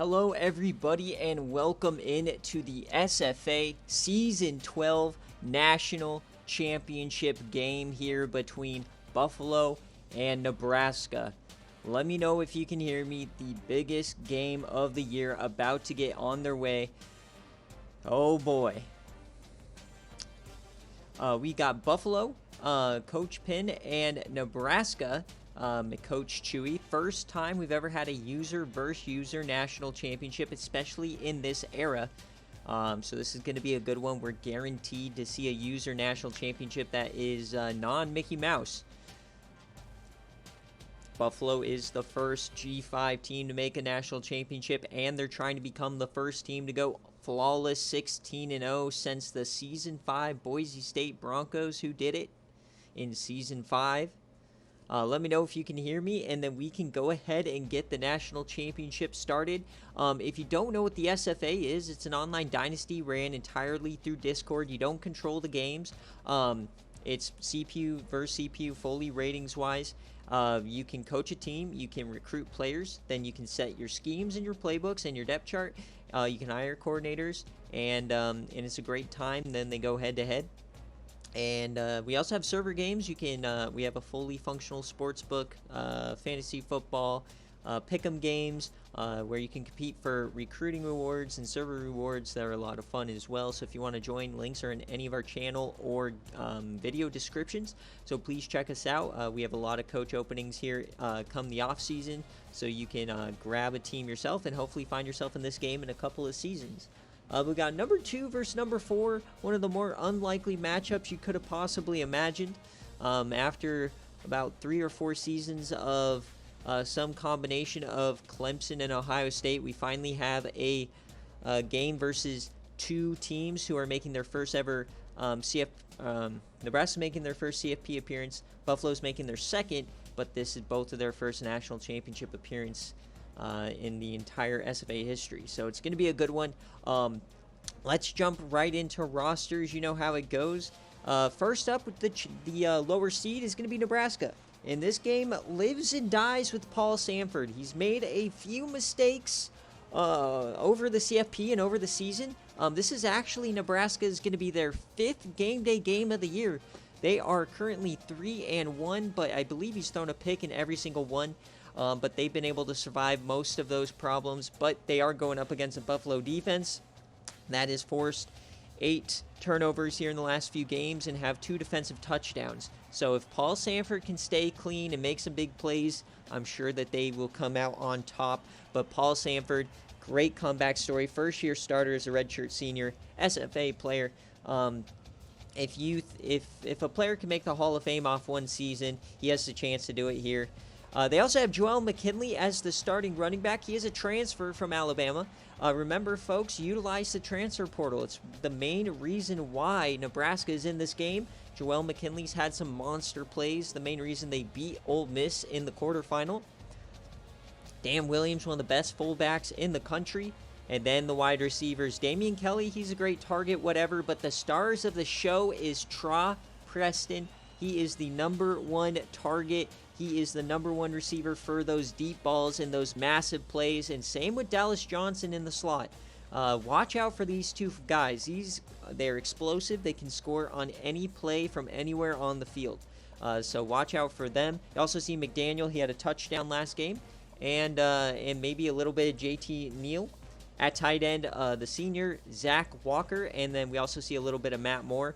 Hello everybody and welcome in to the SFA Season 12 National Championship game here between Buffalo and Nebraska. Let me know if you can hear me. The biggest game of the year about to get on their way. Oh boy. We got Buffalo, Coach Penn, and Nebraska, Coach Chewy. First time we've ever had a user versus user national championship, especially in this era. So this is going to be a good one. We're guaranteed to see a user national championship that is non-Mickey Mouse. Buffalo is the first G5 team to make a national championship, and they're trying to become the first team to go flawless 16-0 since the Season 5 Boise State Broncos, who did it in Season 5. Let me know if you can hear me, and then we can go ahead and get the national championship started. If you don't know what the SFA is, it's an online dynasty ran entirely through Discord. You don't control the games. It's CPU versus CPU fully ratings-wise. You can coach a team, you can recruit players, then you can set your schemes and your playbooks and your depth chart. You can hire coordinators, and it's a great time. Then they go head-to-head. And we also have server games. You can we have a fully functional sportsbook, fantasy football, pick'em games, where you can compete for recruiting rewards and server rewards that are a lot of fun as well. So if you want to join, links are in any of our channel or video descriptions. So please check us out. We have a lot of coach openings here come the off season, so you can grab a team yourself and hopefully find yourself in this game in a couple of seasons. We got number 2 versus number 4, one of the more unlikely matchups you could have possibly imagined. After about 3 or 4 seasons of some combination of Clemson and Ohio State, we finally have a game versus 2 teams who are making their first ever Nebraska making their first CFP appearance, Buffalo's making their second, but this is both of their first national championship appearance in the entire SFA history. So it's going to be a good one. Let's jump right into rosters. You know how it goes. First up, the lower seed is going to be Nebraska. And this game lives and dies with Paul Sanford. He's made a few mistakes over the CFP and over the season. This is actually Nebraska is going to be their 5th game day game of the year. They are currently 3-1, but I believe he's thrown a pick in every single one. But they've been able to survive most of those problems. But they are going up against a Buffalo defense that has forced 8 turnovers here in the last few games and have 2 defensive touchdowns. So if Paul Sanford can stay clean and make some big plays, I'm sure that they will come out on top. But Paul Sanford, great comeback story. First-year starter as a redshirt senior, SFA player. If a player can make the Hall of Fame off one season, he has the chance to do it here. They also have Joel McKinley as the starting running back. He is a transfer from Alabama. Remember, folks, utilize the transfer portal. It's the main reason why Nebraska is in this game. Joel McKinley's had some monster plays. The main reason they beat Ole Miss in the quarterfinal. Dan Williams, one of the best fullbacks in the country. And then the wide receivers. Damian Kelly, he's a great target, whatever. But the stars of the show is Tra Preston. He is the #1 target. He is the #1 receiver for those deep balls and those massive plays. And same with Dallas Johnson in the slot. Watch out for these 2 guys. They're explosive. They can score on any play from anywhere on the field. So watch out for them. You also see McDaniel. He had a touchdown last game. And maybe a little bit of JT Neal. At tight end, the senior, Zach Walker. And then we also see a little bit of Matt Moore.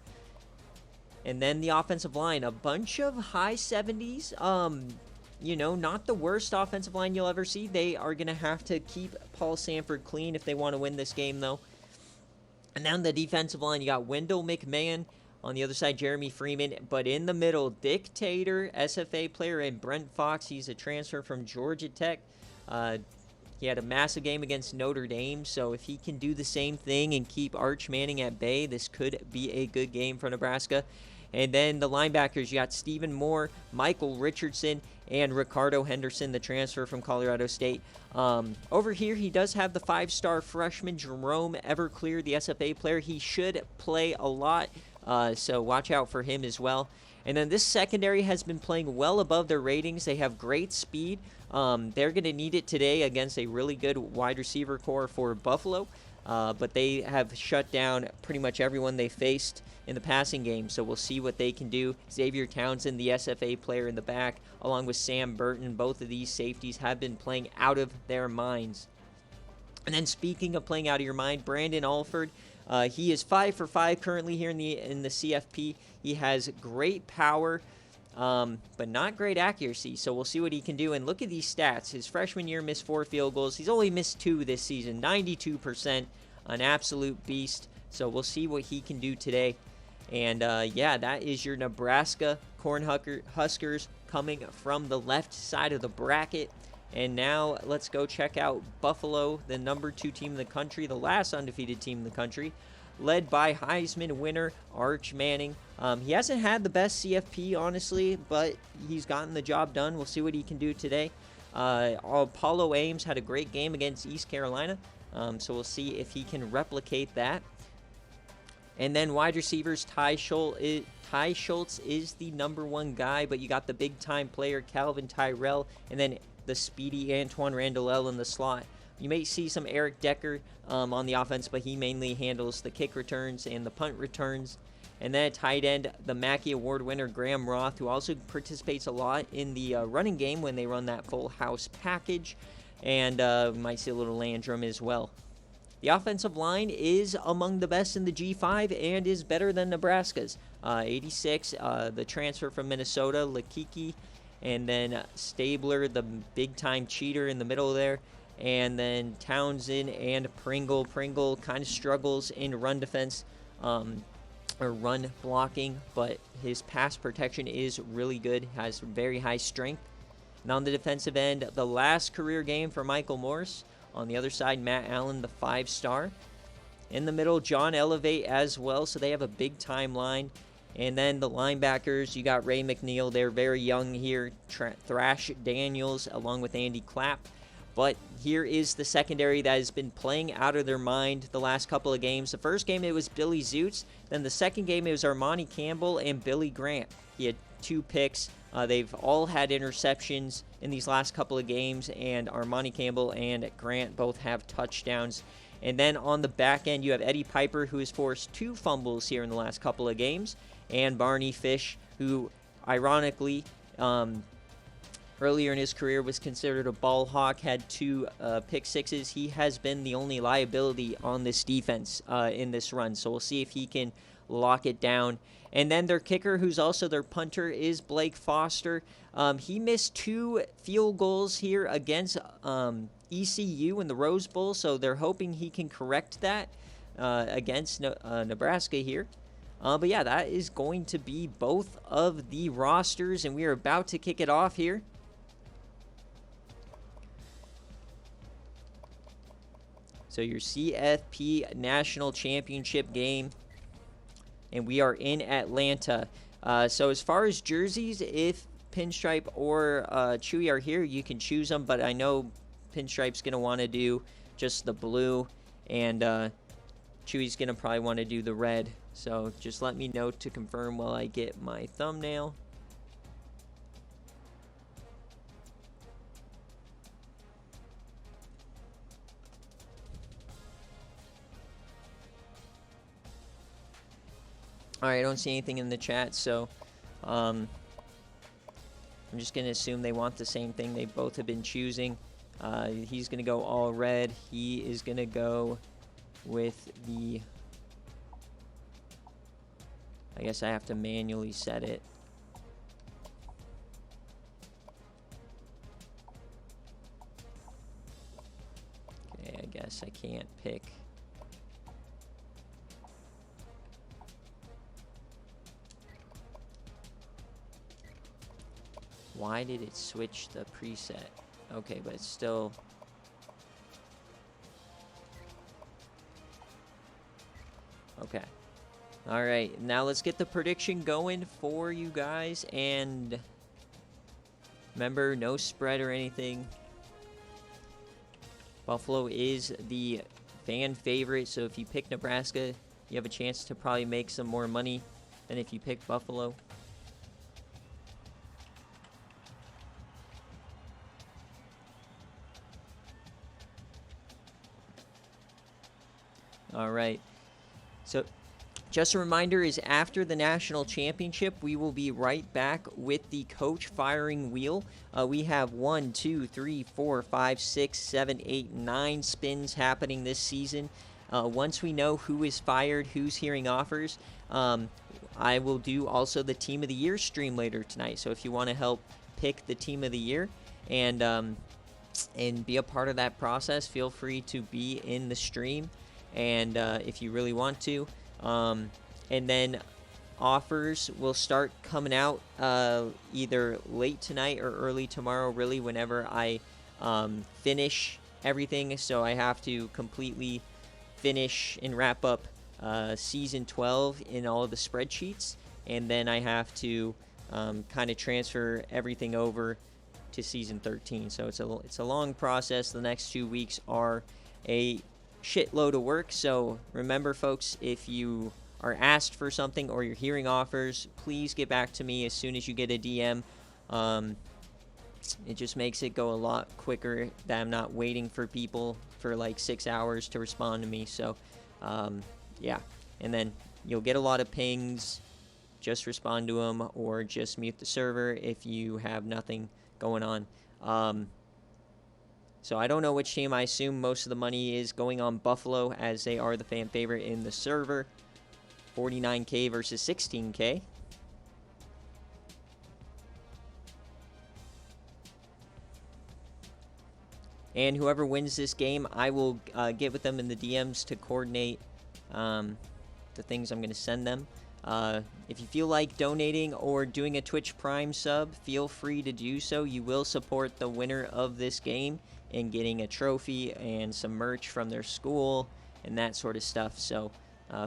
And then the offensive line, a bunch of high 70s. Not the worst offensive line you'll ever see. They are going to have to keep Paul Sanford clean if they want to win this game, though. And then the defensive line, you got Wendell McMahon. On the other side, Jeremy Freeman. But in the middle, Dictator, SFA player, and Brent Fox. He's a transfer from Georgia Tech. He had a massive game against Notre Dame, so if he can do the same thing and keep Arch Manning at bay, this could be a good game for Nebraska. And then the linebackers, you got Stephen Moore, Michael Richardson, and Ricardo Henderson, the transfer from Colorado State. Over here, he does have the 5-star freshman Jerome Everclear, the SFA player. He should play a lot, so watch out for him as well. And then this secondary has been playing well above their ratings. They have great speed. They're going to need it today against a really good wide receiver core for Buffalo. But they have shut down pretty much everyone they faced in the passing game, so we'll see what they can do. Xavier Townsend, the SFA player in the back, along with Sam Burton, both of these safeties have been playing out of their minds. And then speaking of playing out of your mind, Brandon Alford, he is 5 for 5 currently here in the CFP. He has great power, but not great accuracy, so we'll see what he can do. And look at these stats. His freshman year missed 4 field goals. He's only missed 2 this season, 92%, an absolute beast. So we'll see what he can do today. And yeah, that is your Nebraska Cornhuskers coming from the left side of the bracket. And now let's go check out Buffalo, the number 2 team in the country, the last undefeated team in the country, led by Heisman winner Arch Manning. He hasn't had the best CFP, honestly, but he's gotten the job done. We'll see what he can do today. Apollo Ames had a great game against East Carolina, so we'll see if he can replicate that. And then wide receivers, Ty Schultz is the number 1 guy, but you got the big-time player Calvin Tyrell, and then the speedy Antoine Randall in the slot. You may see some Eric Decker on the offense, but he mainly handles the kick returns and the punt returns. And then at tight end, the Mackey Award winner Graham Roth, who also participates a lot in the running game when they run that full house package. And we might see a little Landrum as well. The offensive line is among the best in the G5 and is better than Nebraska's. 86, the transfer from Minnesota, Lakiki, and then Stabler, the big-time cheater in the middle there. And then Townsend and Pringle. Pringle kind of struggles in run defense or run blocking, but his pass protection is really good, has very high strength. And on the defensive end, the last career game for Michael Morse. On the other side, Matt Allen, the 5-star. In the middle, John Elevate as well, so they have a big-time line. And then the linebackers, you got Ray McNeil. They're very young here. Thrash Daniels along with Andy Clapp. But here is the secondary that has been playing out of their mind the last couple of games. The first game, it was Billy Zutz. Then the second game, it was Armani Campbell and Billy Grant. He had 2 picks. They've all had interceptions in these last couple of games, and Armani Campbell and Grant both have touchdowns. And then on the back end, you have Eddie Piper, who has forced 2 fumbles here in the last couple of games, and Barney Fish, who ironically earlier in his career was considered a ball hawk, had 2 pick sixes. He has been the only liability on this defense in this run, so we'll see if he can lock it down. And then their kicker, who's also their punter, is Blake Foster. He missed 2 field goals here against ECU in the Rose Bowl, so they're hoping he can correct that against Nebraska here. But yeah, that is going to be both of the rosters, and we are about to kick it off here. So your CFP National Championship game, and we are in Atlanta. So as far as jerseys, if Pinstripe or Chewy are here, you can choose them, but I know Pinstripe's going to want to do just the blue, and Chewy's going to probably want to do the red. So just let me know to confirm while I get my thumbnail. Alright, I don't see anything in the chat, so I'm just going to assume they want the same thing they both have been choosing. He's going to go all red. He is going to go with the... I guess I have to manually set it. Okay, I guess I can't pick... Why did it switch the preset? Okay, but it's still... Okay. Alright, now let's get the prediction going for you guys. And remember, no spread or anything. Buffalo is the fan favorite, so if you pick Nebraska, you have a chance to probably make some more money than if you pick Buffalo. All right. So just a reminder is after the national championship, we will be right back with the coach firing wheel. We have 1, 2, 3, 4, 5, 6, 7, 8, 9 spins happening this season. Once we know who is fired, who's hearing offers, I will do also the Team of the Year stream later tonight. So if you want to help pick the Team of the Year and be a part of that process, feel free to be in the stream. And if you really want to. And then offers will start coming out either late tonight or early tomorrow, really, whenever I finish everything. So I have to completely finish and wrap up Season 12 in all of the spreadsheets. And then I have to kind of transfer everything over to Season 13. So it's a long process. The next 2 weeks are a shitload of work. So remember, folks, if you are asked for something or you're hearing offers, please get back to me as soon as you get a DM. It just makes it go a lot quicker that I'm not waiting for people for like 6 hours to respond to me. So yeah, and then you'll get a lot of pings. Just respond to them or just mute the server if you have nothing going on. So I don't know which team. I assume most of the money is going on Buffalo as they are the fan favorite in the server. 49K versus 16K. And whoever wins this game, I will get with them in the DMs to coordinate the things I'm going to send them. If you feel like donating or doing a Twitch Prime sub, feel free to do so. You will support the winner of this game in getting a trophy and some merch from their school and that sort of stuff. So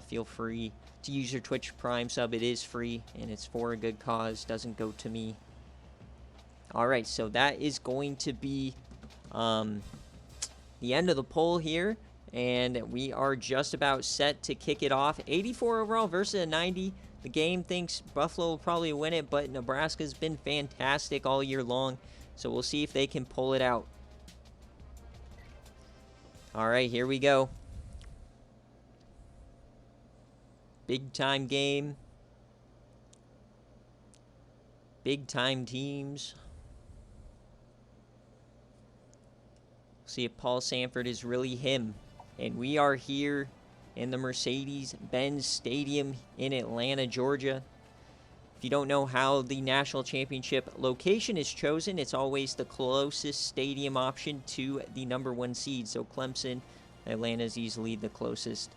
feel free to use your Twitch Prime sub. It is free and it's for a good cause. Doesn't go to me. All right, so that is going to be the end of the poll here. And we are just about set to kick it off. 84 overall versus a 90. The game thinks Buffalo will probably win it, but Nebraska's been fantastic all year long. So we'll see if they can pull it out. All right, here we go. Big time game. Big time teams. See if Paul Sanford is really him. And we are here in the Mercedes-Benz Stadium in Atlanta, Georgia. If you don't know how the national championship location is chosen, it's always the closest stadium option to the #1 seed. So Clemson, Atlanta is easily the closest.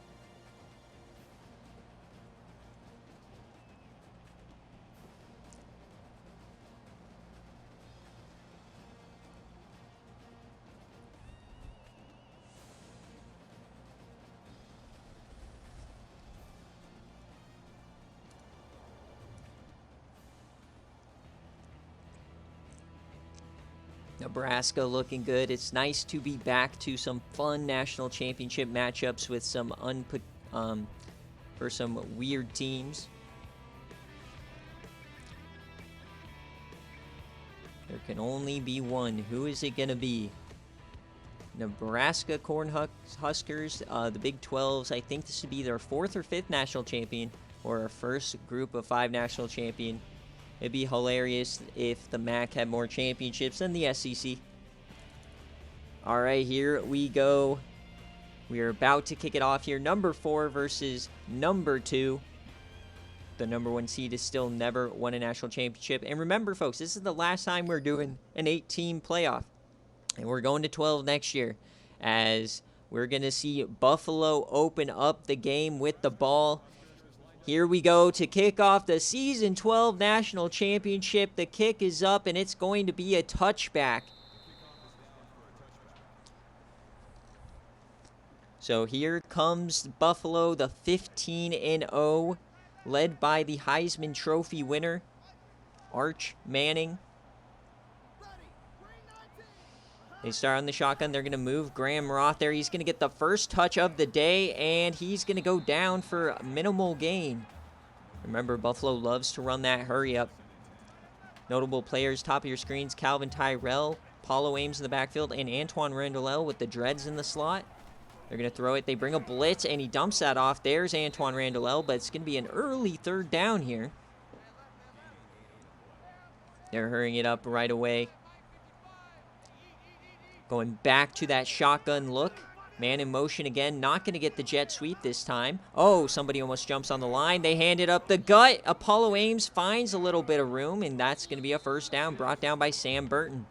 Nebraska looking good. It's nice to be back to some fun national championship matchups with some for some weird teams. There can only be one. Who is it going to be? Nebraska Cornhuskers, the Big 12s. I think this would be their 4th or 5th national champion, or our first group of 5 national champion. It'd be hilarious if the MAC had more championships than the SEC. All right, here we go. We are about to kick it off here. Number 4 versus number 2. The #1 seed has still never won a national championship. And remember, folks, this is the last time we're doing an 8-team playoff. And we're going to 12 next year, as we're going to see Buffalo open up the game with the ball. Here we go to kick off the Season 12 National Championship. The kick is up, and it's going to be a touchback. So here comes Buffalo, the 15-0, led by the Heisman Trophy winner, Arch Manning. They start on the shotgun. They're going to move Graham Roth there. He's going to get the first touch of the day, and he's going to go down for minimal gain. Remember, Buffalo loves to run that hurry up. Notable players, top of your screens, Calvin Tyrell, Paulo Ames in the backfield, and Antoine Randall with the dreads in the slot. They're going to throw it. They bring a blitz, and he dumps that off. There's Antoine Randall, but it's going to be an early third down here. They're hurrying it up right away. Going back to that shotgun look. Man in motion again. Not going to get the jet sweep this time. Oh, somebody almost jumps on the line. They hand it up the gut. Apollo Ames finds a little bit of room, and that's going to be a first down brought down by Sam Burton.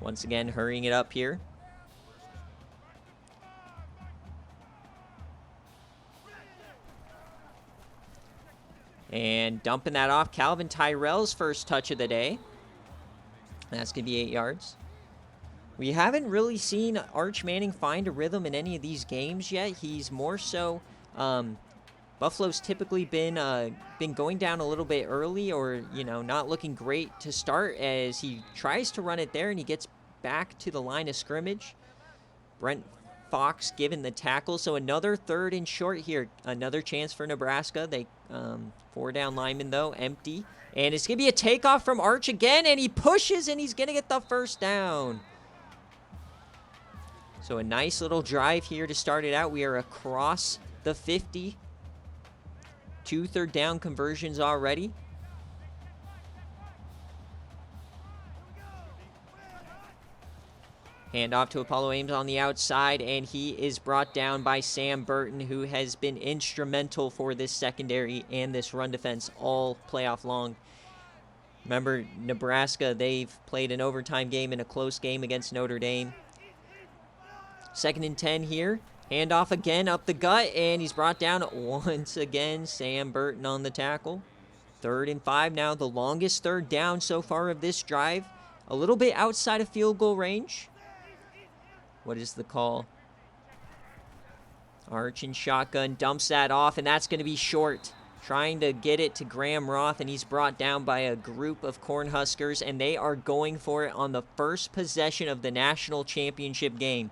Once again, hurrying it up here. And dumping that off. Calvin Tyrell's first touch of the day. That's going to be 8 yards. We haven't really seen Arch Manning find a rhythm in any of these games yet. He's more so, Buffalo's typically been going down a little bit early, or, you know, not looking great to start, as he tries to run it there and he gets back to the line of scrimmage. Brent Fox given the tackle, so another third and short here. Another chance for Nebraska. They 4 down linemen though, empty. And it's going to be a takeoff from Arch again, and he pushes and he's going to get the first down. So a nice little drive here to start it out. We are across the 50. 2 third down conversions already. Hand off to Apollo Ames on the outside, and he is brought down by Sam Burton, who has been instrumental for this secondary and this run defense all playoff long. Remember, Nebraska, they've played an overtime game in a close game against Notre Dame. 2nd and 10 here. Handoff again up the gut, and he's brought down once again. Sam Burton on the tackle. 3rd and 5 now, the longest third down so far of this drive. A little bit outside of field goal range. What is the call? Arch and shotgun dumps that off, and that's going to be short. Trying to get it to Graham Roth, and he's brought down by a group of Cornhuskers, and they are going for it on the first possession of the national championship game.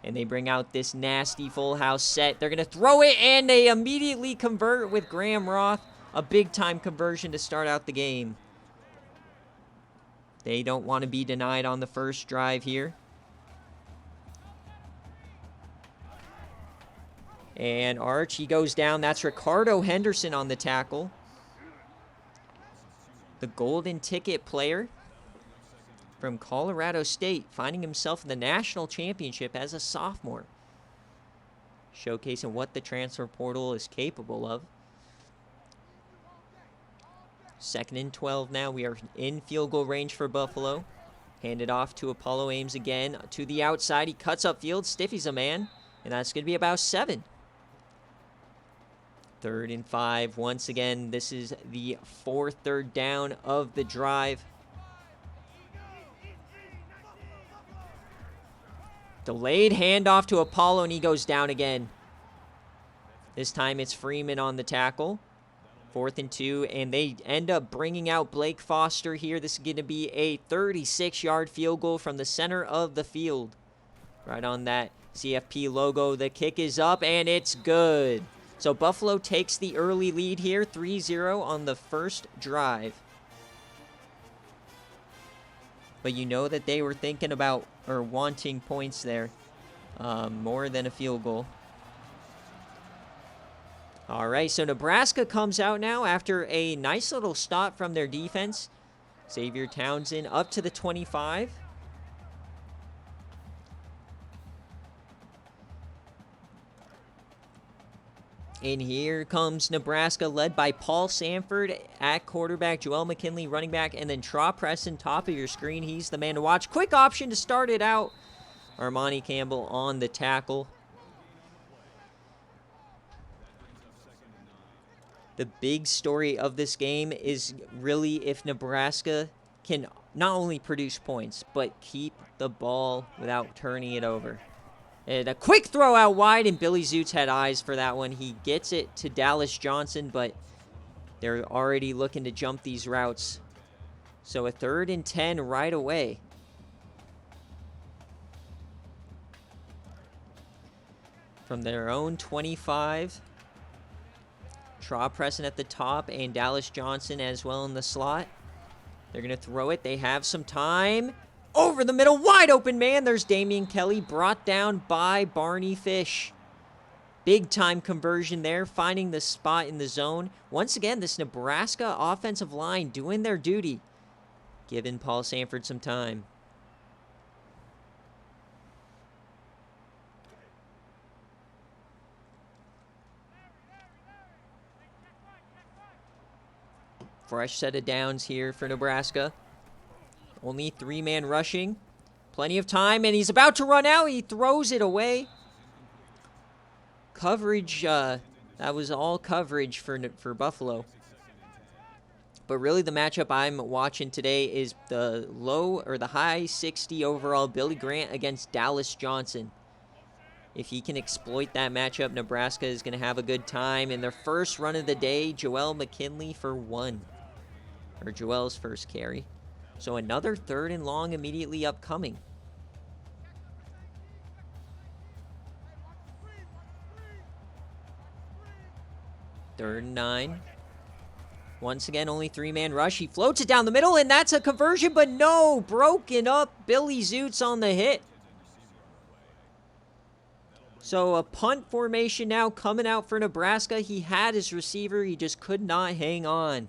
And they bring out this nasty full house set. They're going to throw it, and they immediately convert with Graham Roth. A big-time conversion to start out the game. They don't want to be denied on the first drive here. And Arch, he goes down. That's Ricardo Henderson on the tackle. The golden ticket player from Colorado State, finding himself in the national championship as a sophomore. Showcasing what the transfer portal is capable of. 2nd and 12 now. We are in field goal range for Buffalo. Handed off to Apollo Ames again. To the outside. He cuts upfield. Stiffies a man. And that's going to be about 7. 3rd and 5. Once again, this is the 4th third down of the drive. Delayed handoff to Apollo, and he goes down again. This time it's Freeman on the tackle. 4th and 2, and they end up bringing out Blake Foster here. This is going to be a 36-yard field goal from the center of the field. Right on that CFP logo. The kick is up, and it's good. So Buffalo takes the early lead here, 3-0 on the first drive. But you know that they were thinking about or wanting points there, more than a field goal. All right, so Nebraska comes out now after a nice little stop from their defense. Xavier Townsend up to the 25. And here comes Nebraska, led by Paul Sanford at quarterback, Joel McKinley running back, and then Traw Preston, top of your screen. He's the man to watch. Quick option to start it out. Armani Campbell on the tackle. The big story of this game is really if Nebraska can not only produce points, but keep the ball without turning it over. And a quick throw out wide, and Billy Zoots had eyes for that one. He gets it to Dallas Johnson, but they're already looking to jump these routes. So a 3rd and 10 right away. From their own 25. Traw Preston at the top, and Dallas Johnson as well in the slot. They're going to throw it. They have some time. Over the middle, wide open man. There's Damian Kelly, brought down by Barney Fish. Big time conversion there, finding the spot in the zone. Once again, this Nebraska offensive line doing their duty, giving Paul Sanford some time. Fresh set of downs here for Nebraska. Only 3-man rushing. Plenty of time, and he's about to run out. He throws it away. Coverage, that was all coverage for Buffalo. But really the matchup I'm watching today is the low or the high 60 overall Billy Grant against Dallas Johnson. If he can exploit that matchup, Nebraska is going to have a good time. In their first run of the day, Joel McKinley for 1. Or Joel's first carry. So another 3rd and long immediately upcoming. Third and 9. Once again, only 3-man rush. He floats it down the middle, and that's a conversion, but no, broken up. Billy Zoots on the hit. So a punt formation now coming out for Nebraska. He had his receiver. He just could not hang on.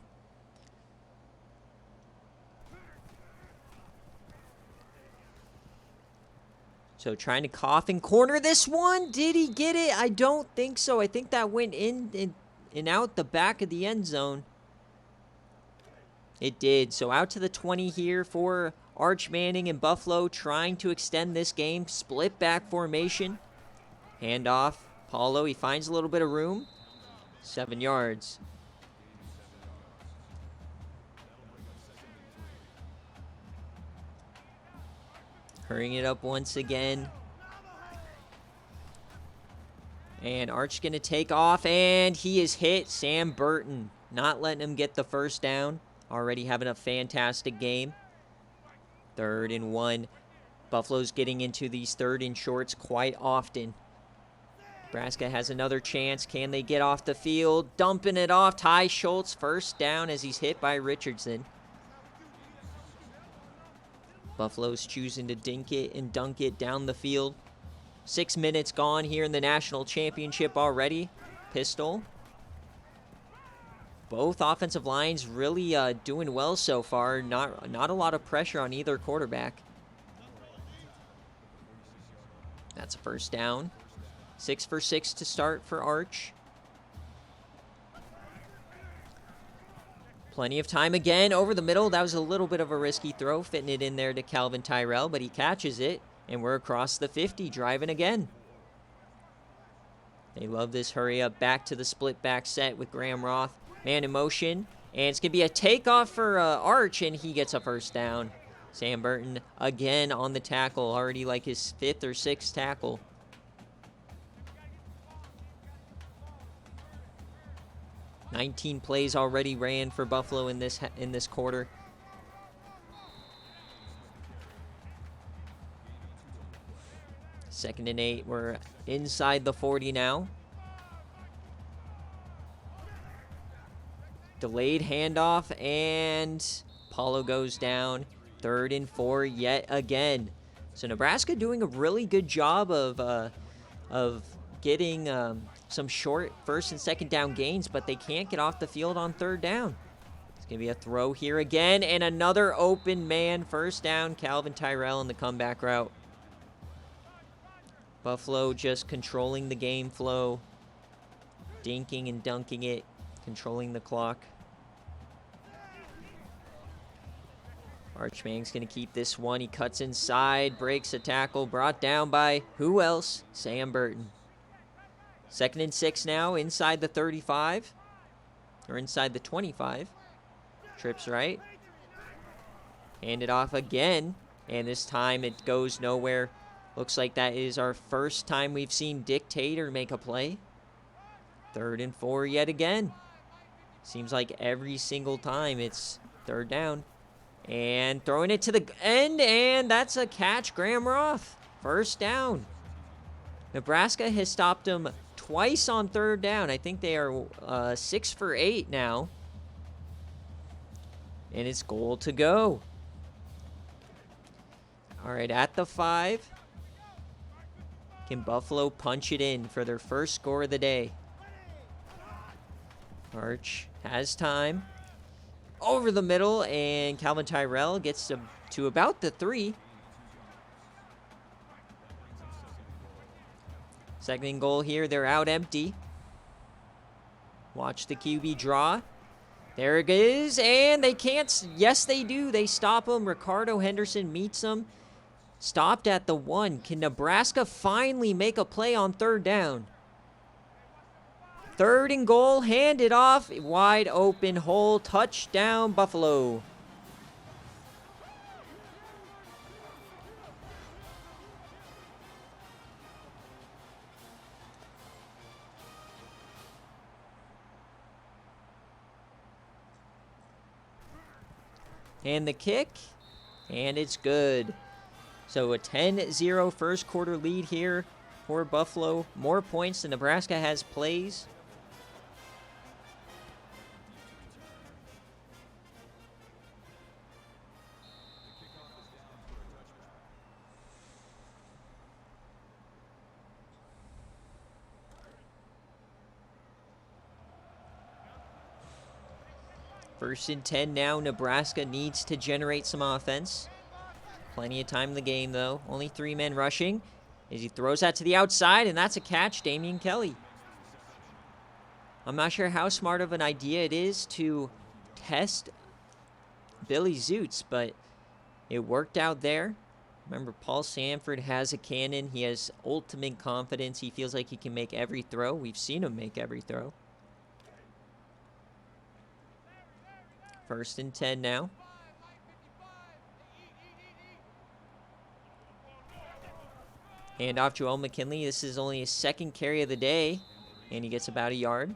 So trying to cough and corner this one. Did he get it? I don't think so. I think that went in and out the back of the end zone. It did. So out to the 20 here for Arch Manning and Buffalo, trying to extend this game. Split back formation. Handoff. Paulo, he finds a little bit of room. 7 yards. Hurrying it up once again. And Arch going to take off, and he is hit. Sam Burton not letting him get the first down. Already having a fantastic game. 3rd and 1. Buffalo's getting into these 3rd and shorts quite often. Nebraska has another chance. Can they get off the field? Dumping it off. Ty Schultz, first down as he's hit by Richardson. Buffalo's choosing to dink it and dunk it down the field. 6 minutes gone here in the national championship already. Pistol. Both offensive lines really doing well so far. Not a lot of pressure on either quarterback. That's a first down. 6 for 6 to start for Arch. Plenty of time again over the middle. That was a little bit of a risky throw, fitting it in there to Calvin Tyrell, but he catches it, and we're across the 50, driving again. They love this hurry up back to the split back set with Graham Roth. Man in motion, and it's going to be a takeoff for Arch, and he gets a first down. Sam Burton again on the tackle, already like his 5th or 6th tackle. $19 plays already ran for Buffalo in this quarter. Second and 8. We're inside the 40 now. Delayed handoff, and Paulo goes down. 3rd and 4 yet again. So Nebraska doing a really good job of getting some short 1st and 2nd down gains, but they can't get off the field on 3rd down. It's going to be a throw here again, and another open man. First down, Calvin Tyrell in the comeback route. Buffalo just controlling the game flow, dinking and dunking it, controlling the clock. Archmang's going to keep this one. He cuts inside, breaks a tackle, brought down by who else? Sam Burton. 2nd and 6 now, inside the 35, or inside the 25. Trips right. Hand it off again, and this time it goes nowhere. Looks like that is our first time we've seen Dictator make a play. 3rd and 4 yet again. Seems like every single time it's 3rd down. And throwing it to the end, and that's a catch. Graham Roth, first down. Nebraska has stopped him twice on 3rd down. I think they are 6 for 8 now. And it's goal to go. All right, at the 5. Can Buffalo punch it in for their first score of the day? Arch has time. Over the middle, and Calvin Tyrell gets to about the 3. Second and goal here. They're out empty. Watch the QB draw. There it is, and they can't. Yes, they do. They stop him. Ricardo Henderson meets him. Stopped at the 1. Can Nebraska finally make a play on third down? Third and goal, hand it off, wide open hole, touchdown Buffalo. And the kick, and it's good. So a 10-0 first quarter lead here for Buffalo. More points than Nebraska has plays. First and 10 now. Nebraska needs to generate some offense. Plenty of time in the game, though. Only 3 men rushing. As he throws that to the outside, and that's a catch, Damian Kelly. I'm not sure how smart of an idea it is to test Billy Zoots, but it worked out there. Remember, Paul Sanford has a cannon. He has ultimate confidence. He feels like he can make every throw. We've seen him make every throw. First and 10 now. Hand off Joel McKinley. This is only his second carry of the day, and he gets about a yard.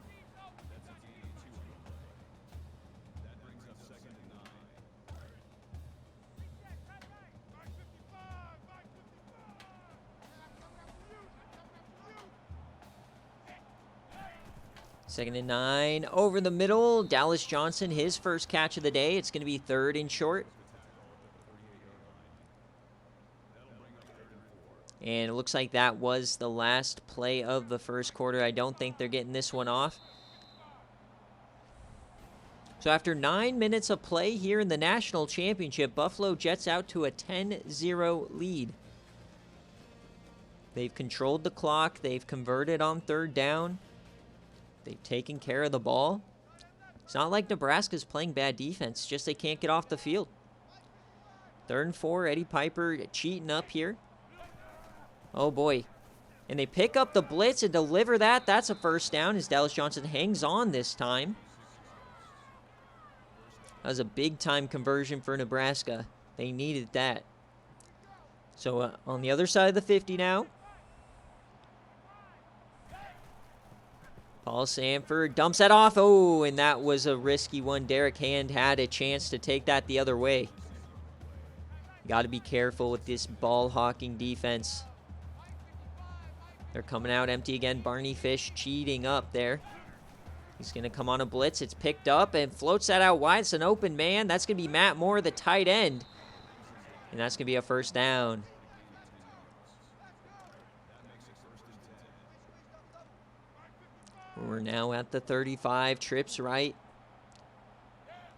Second and 9, over the middle. Dallas Johnson, his first catch of the day. It's going to be third and short. And it looks like that was the last play of the first quarter. I don't think they're getting this one off. So after 9 minutes of play here in the national championship, Buffalo jets out to a 10-0 lead. They've controlled the clock. They've converted on third down. They've taken care of the ball. It's not like Nebraska's playing bad defense, just they can't get off the field. Third and 4, Eddie Piper cheating up here. Oh boy. And they pick up the blitz and deliver that. That's a first down as Dallas Johnson hangs on this time. That was a big time conversion for Nebraska. They needed that. So on the other side of the 50 now. Paul Sanford dumps that off. Oh, and that was a risky one. Derek Hand had a chance to take that the other way. Got to be careful with this ball-hawking defense. They're coming out empty again. Barney Fish cheating up there. He's going to come on a blitz. It's picked up and floats that out wide. It's an open man. That's going to be Matt Moore, the tight end. And that's going to be a first down. We're now at the 35. Trips right.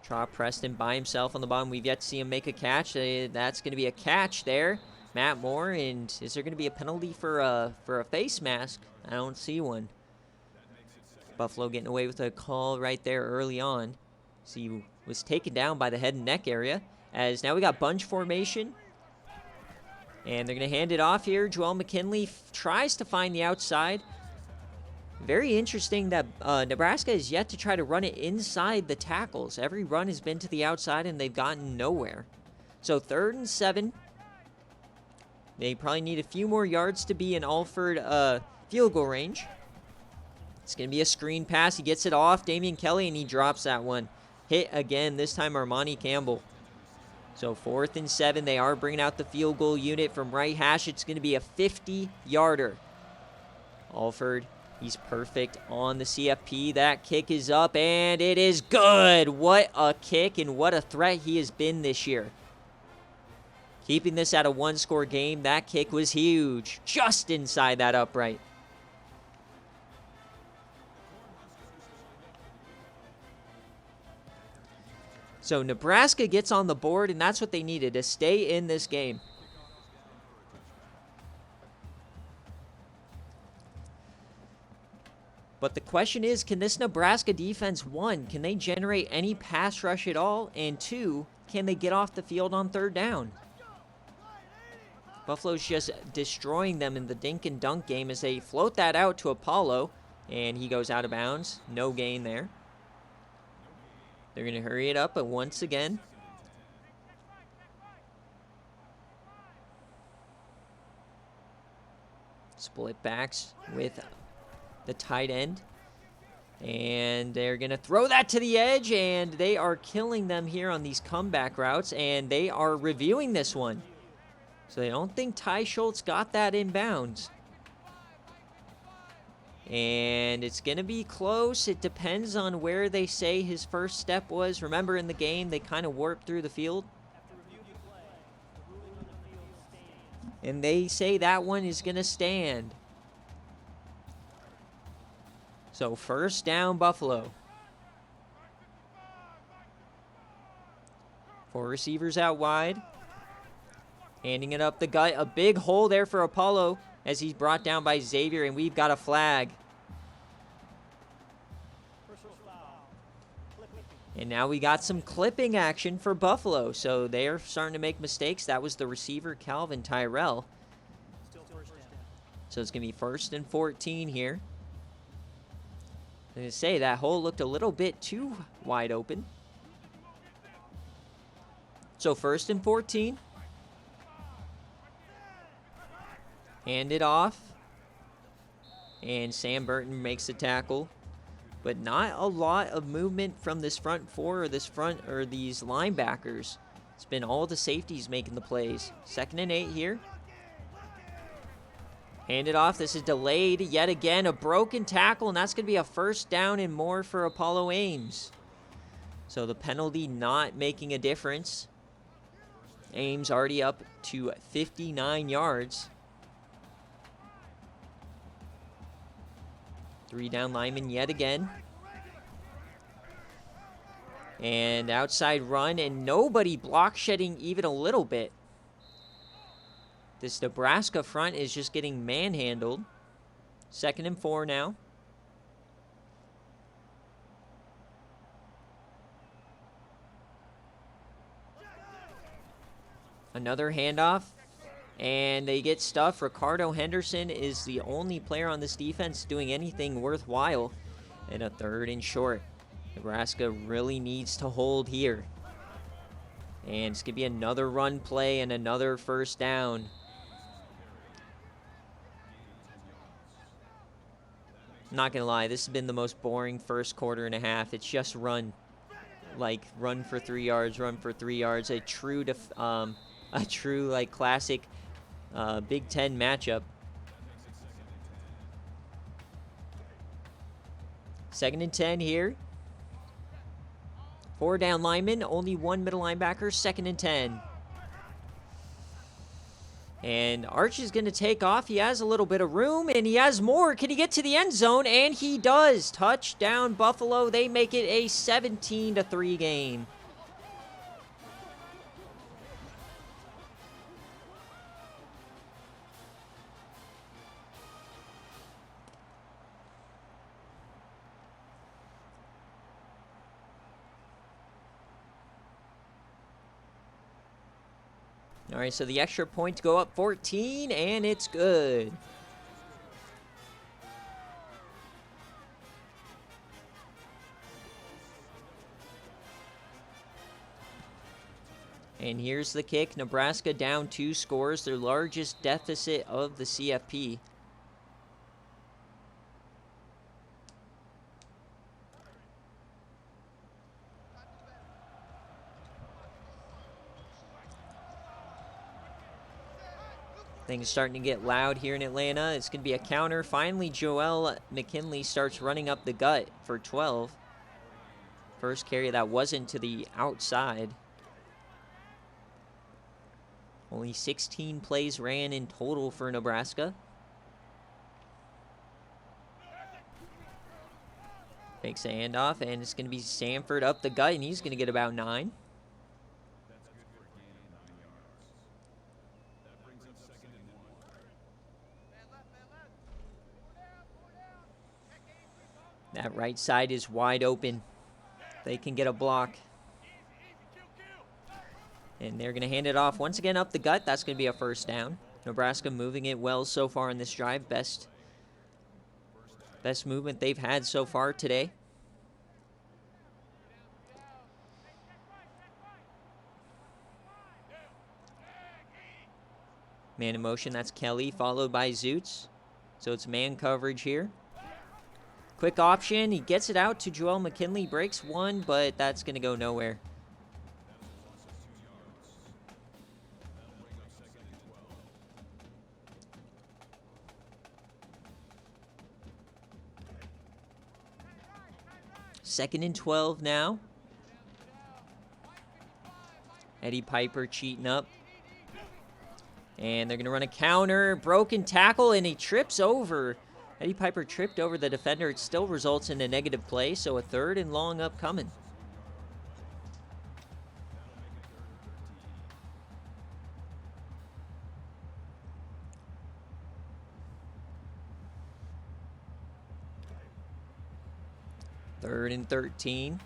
Trot Preston by himself on the bottom. We've yet to see him make a catch. That's going to be a catch there. Matt Moore. And is there going to be a penalty for a face mask? I don't see one. Buffalo getting away with a call right there early on. So he was taken down by the head and neck area. As now we got bunch formation. And they're going to hand it off here. Joel McKinley tries to find the outside. Very interesting that Nebraska has yet to try to run it inside the tackles. Every run has been to the outside, and they've gotten nowhere. So 3rd and 7. They probably need a few more yards to be in Alford field goal range. It's going to be a screen pass. He gets it off Damian Kelly, and he drops that one. Hit again, this time Armani Campbell. So 4th and 7. They are bringing out the field goal unit from right hash. It's going to be a 50-yarder. Alford. He's perfect on the CFP. That kick is up, and it is good. What a kick and what a threat he has been this year. keeping this at a one-score game. That kick was huge, just inside that upright. So Nebraska gets on the board, and that's what they needed to stay in this game. But the question is, can this Nebraska defense, one, can they generate any pass rush at all? And two, can they get off the field on third down? Buffalo's just destroying them in the dink and dunk game as they float that out to Apollo, and he goes out of bounds. No gain there. They're going to hurry it up, but once again, split backs with the tight end. And they're going to throw that to the edge, and they are killing them here on these comeback routes, and they are reviewing this one. So they don't think Ty Schultz got that inbounds. And it's going to be close. It depends on where they say his first step was. Remember, in the game, they kind of warped through the field. And they say that one is going to stand. So first down, Buffalo. 4 receivers out wide. Handing it up the gut. A big hole there for Apollo as he's brought down by Xavier, and we've got a flag. And now we got some clipping action for Buffalo. So they're starting to make mistakes. That was the receiver, Calvin Tyrell. So it's going to be 1st and 14 here. I'm going to say that hole looked a little bit too wide open. So 1st and 14. Hand it off. And Sam Burton makes the tackle. But not a lot of movement from this front four or these linebackers. It's been all the safeties making the plays. 2nd and 8 here. Hand it off. This is delayed yet again. A broken tackle, and that's going to be a 1st down and more for Apollo Ames. So the penalty not making a difference. Ames already up to 59 yards. 3 down linemen yet again. And outside run, and nobody block shedding even a little bit. This Nebraska front is just getting manhandled. 2nd and 4 now. Another handoff. And they get stuffed. Ricardo Henderson is the only player on this defense doing anything worthwhile. And a 3rd and short. Nebraska really needs to hold here. And it's going to be another run play and another 1st down. Not going to lie, this has been the most boring first quarter and a half. It's just run. Like, run for 3 yards, run for 3 yards. A true like, classic Big Ten matchup. 2nd and 10 here. 4 down linemen, only 1 middle linebacker, 2nd and 10. And Arch is going to take off. He has a little bit of room, and he has more. Can he get to the end zone? And he does. Touchdown, Buffalo. They make it a 17-3 game. All right, so the extra points go up 14, and it's good. And here's the kick. Nebraska down 2 scores, their largest deficit of the CFP. Things starting to get loud here in Atlanta. It's going to be a counter. Finally, Joel McKinley starts running up the gut for 12. First carry that wasn't to the outside. Only 16 plays ran in total for Nebraska. Fakes the handoff, and it's going to be Sanford up the gut, and he's going to get about 9. That right side is wide open. They can get a block. And they're going to hand it off once again up the gut. That's going to be a first down. Nebraska moving it well so far in this drive. Best movement they've had so far today. Man in motion, that's Kelly, followed by Zoots. So it's man coverage here. Quick option, he gets it out to Joel McKinley, breaks one, but that's going to go nowhere. Second and 12 now. Eddie Piper cheating up. And they're going to run a counter, broken tackle, and he trips over. Eddie Piper tripped over the defender. It still results in a negative play, so a 3rd and long upcoming. Third and 13.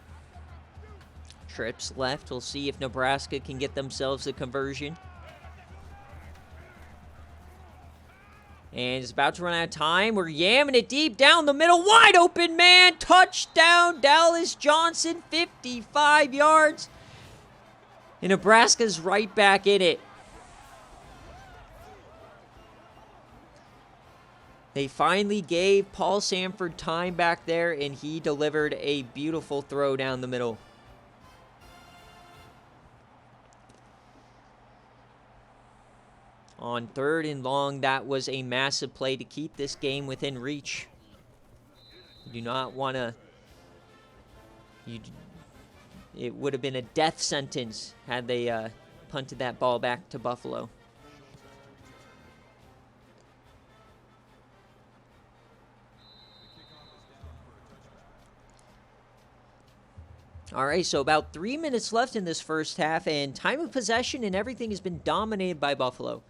Trips left. We'll see if Nebraska can get themselves a conversion. And it's about to run out of time. We're yamming it deep down the middle. Wide open, man. Touchdown, Dallas Johnson. 55 yards. And Nebraska's right back in it. They finally gave Paul Sanford time back there, and he delivered a beautiful throw down the middle. On 3rd and long, that was a massive play to keep this game within reach. You do not want to... It would have been a death sentence had they punted that ball back to Buffalo. All right, so about 3 minutes left in this first half, and time of possession and everything has been dominated by Buffalo.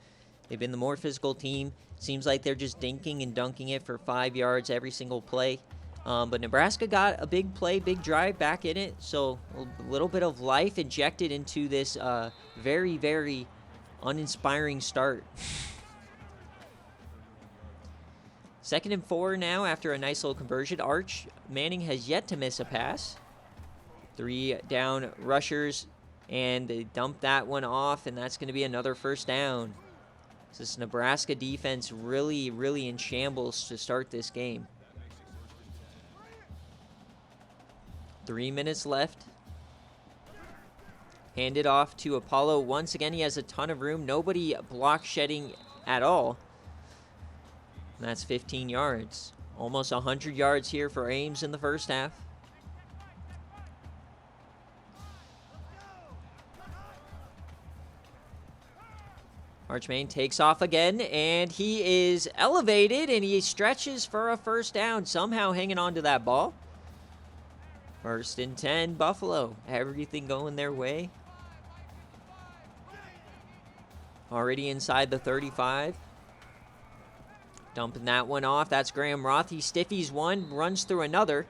They've been the more physical team. Seems like they're just dinking and dunking it for 5 yards every single play. But Nebraska got a big play, big drive back in it. So a little bit of life injected into this very, very uninspiring start. 2nd and 4 now after a nice little conversion. Arch Manning has yet to miss a pass. 3 down rushers, and they dump that one off, and that's going to be another first down. This Nebraska defense really, really in shambles to start this game. 3 minutes left. Hand it off to Apollo. Once again, he has a ton of room. Nobody block shedding at all. And that's 15 yards. Almost 100 yards here for Ames in the first half. Archmain takes off again, and he is elevated, and he stretches for a first down, somehow hanging on to that ball. 1st and 10, Buffalo. Everything going their way. Already inside the 35. Dumping that one off. That's Graham Roth. He stiffies one, runs through another.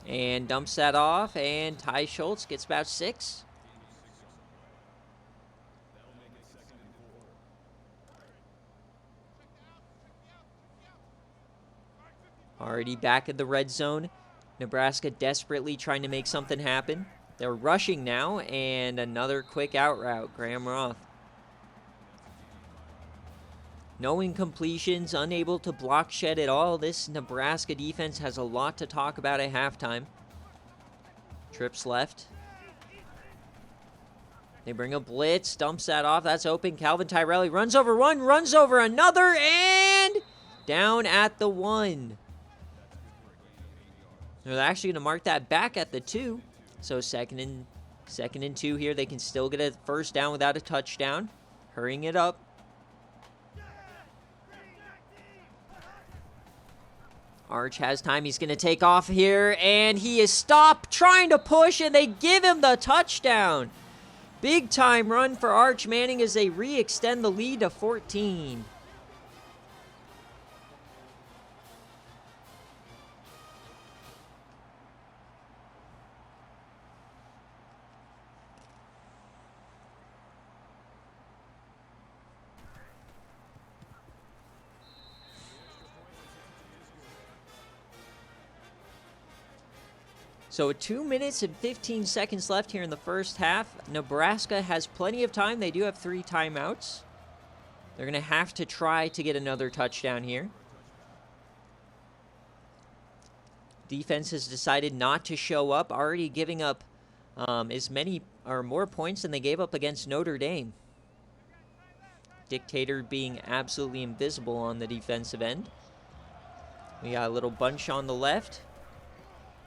And dumps that off, and Ty Schultz gets about 6. Already back at the red zone. Nebraska desperately trying to make something happen. They're rushing now, and another quick out route. Graham Roth. No incompletions, unable to block shed at all. This Nebraska defense has a lot to talk about at halftime. Trips left. They bring a blitz, dumps that off. That's open. Calvin Tyrelli runs over one, runs over another, and Down at the 1. They're actually going to mark that back at the 2. So second and 2 here. They can still get a first down without a touchdown. Hurrying it up. Arch has time. He's going to take off here, and he is stopped trying to push, and they give him the touchdown. Big time run for Arch Manning as they re-extend the lead to 14. So 2 minutes and 15 seconds left here in the first half. Nebraska has plenty of time. They do have 3 timeouts. They're going to have to try to get another touchdown here. Defense has decided not to show up, already giving up as many or more points than they gave up against Notre Dame. Dictator being absolutely invisible on the defensive end. We got a little bunch on the left.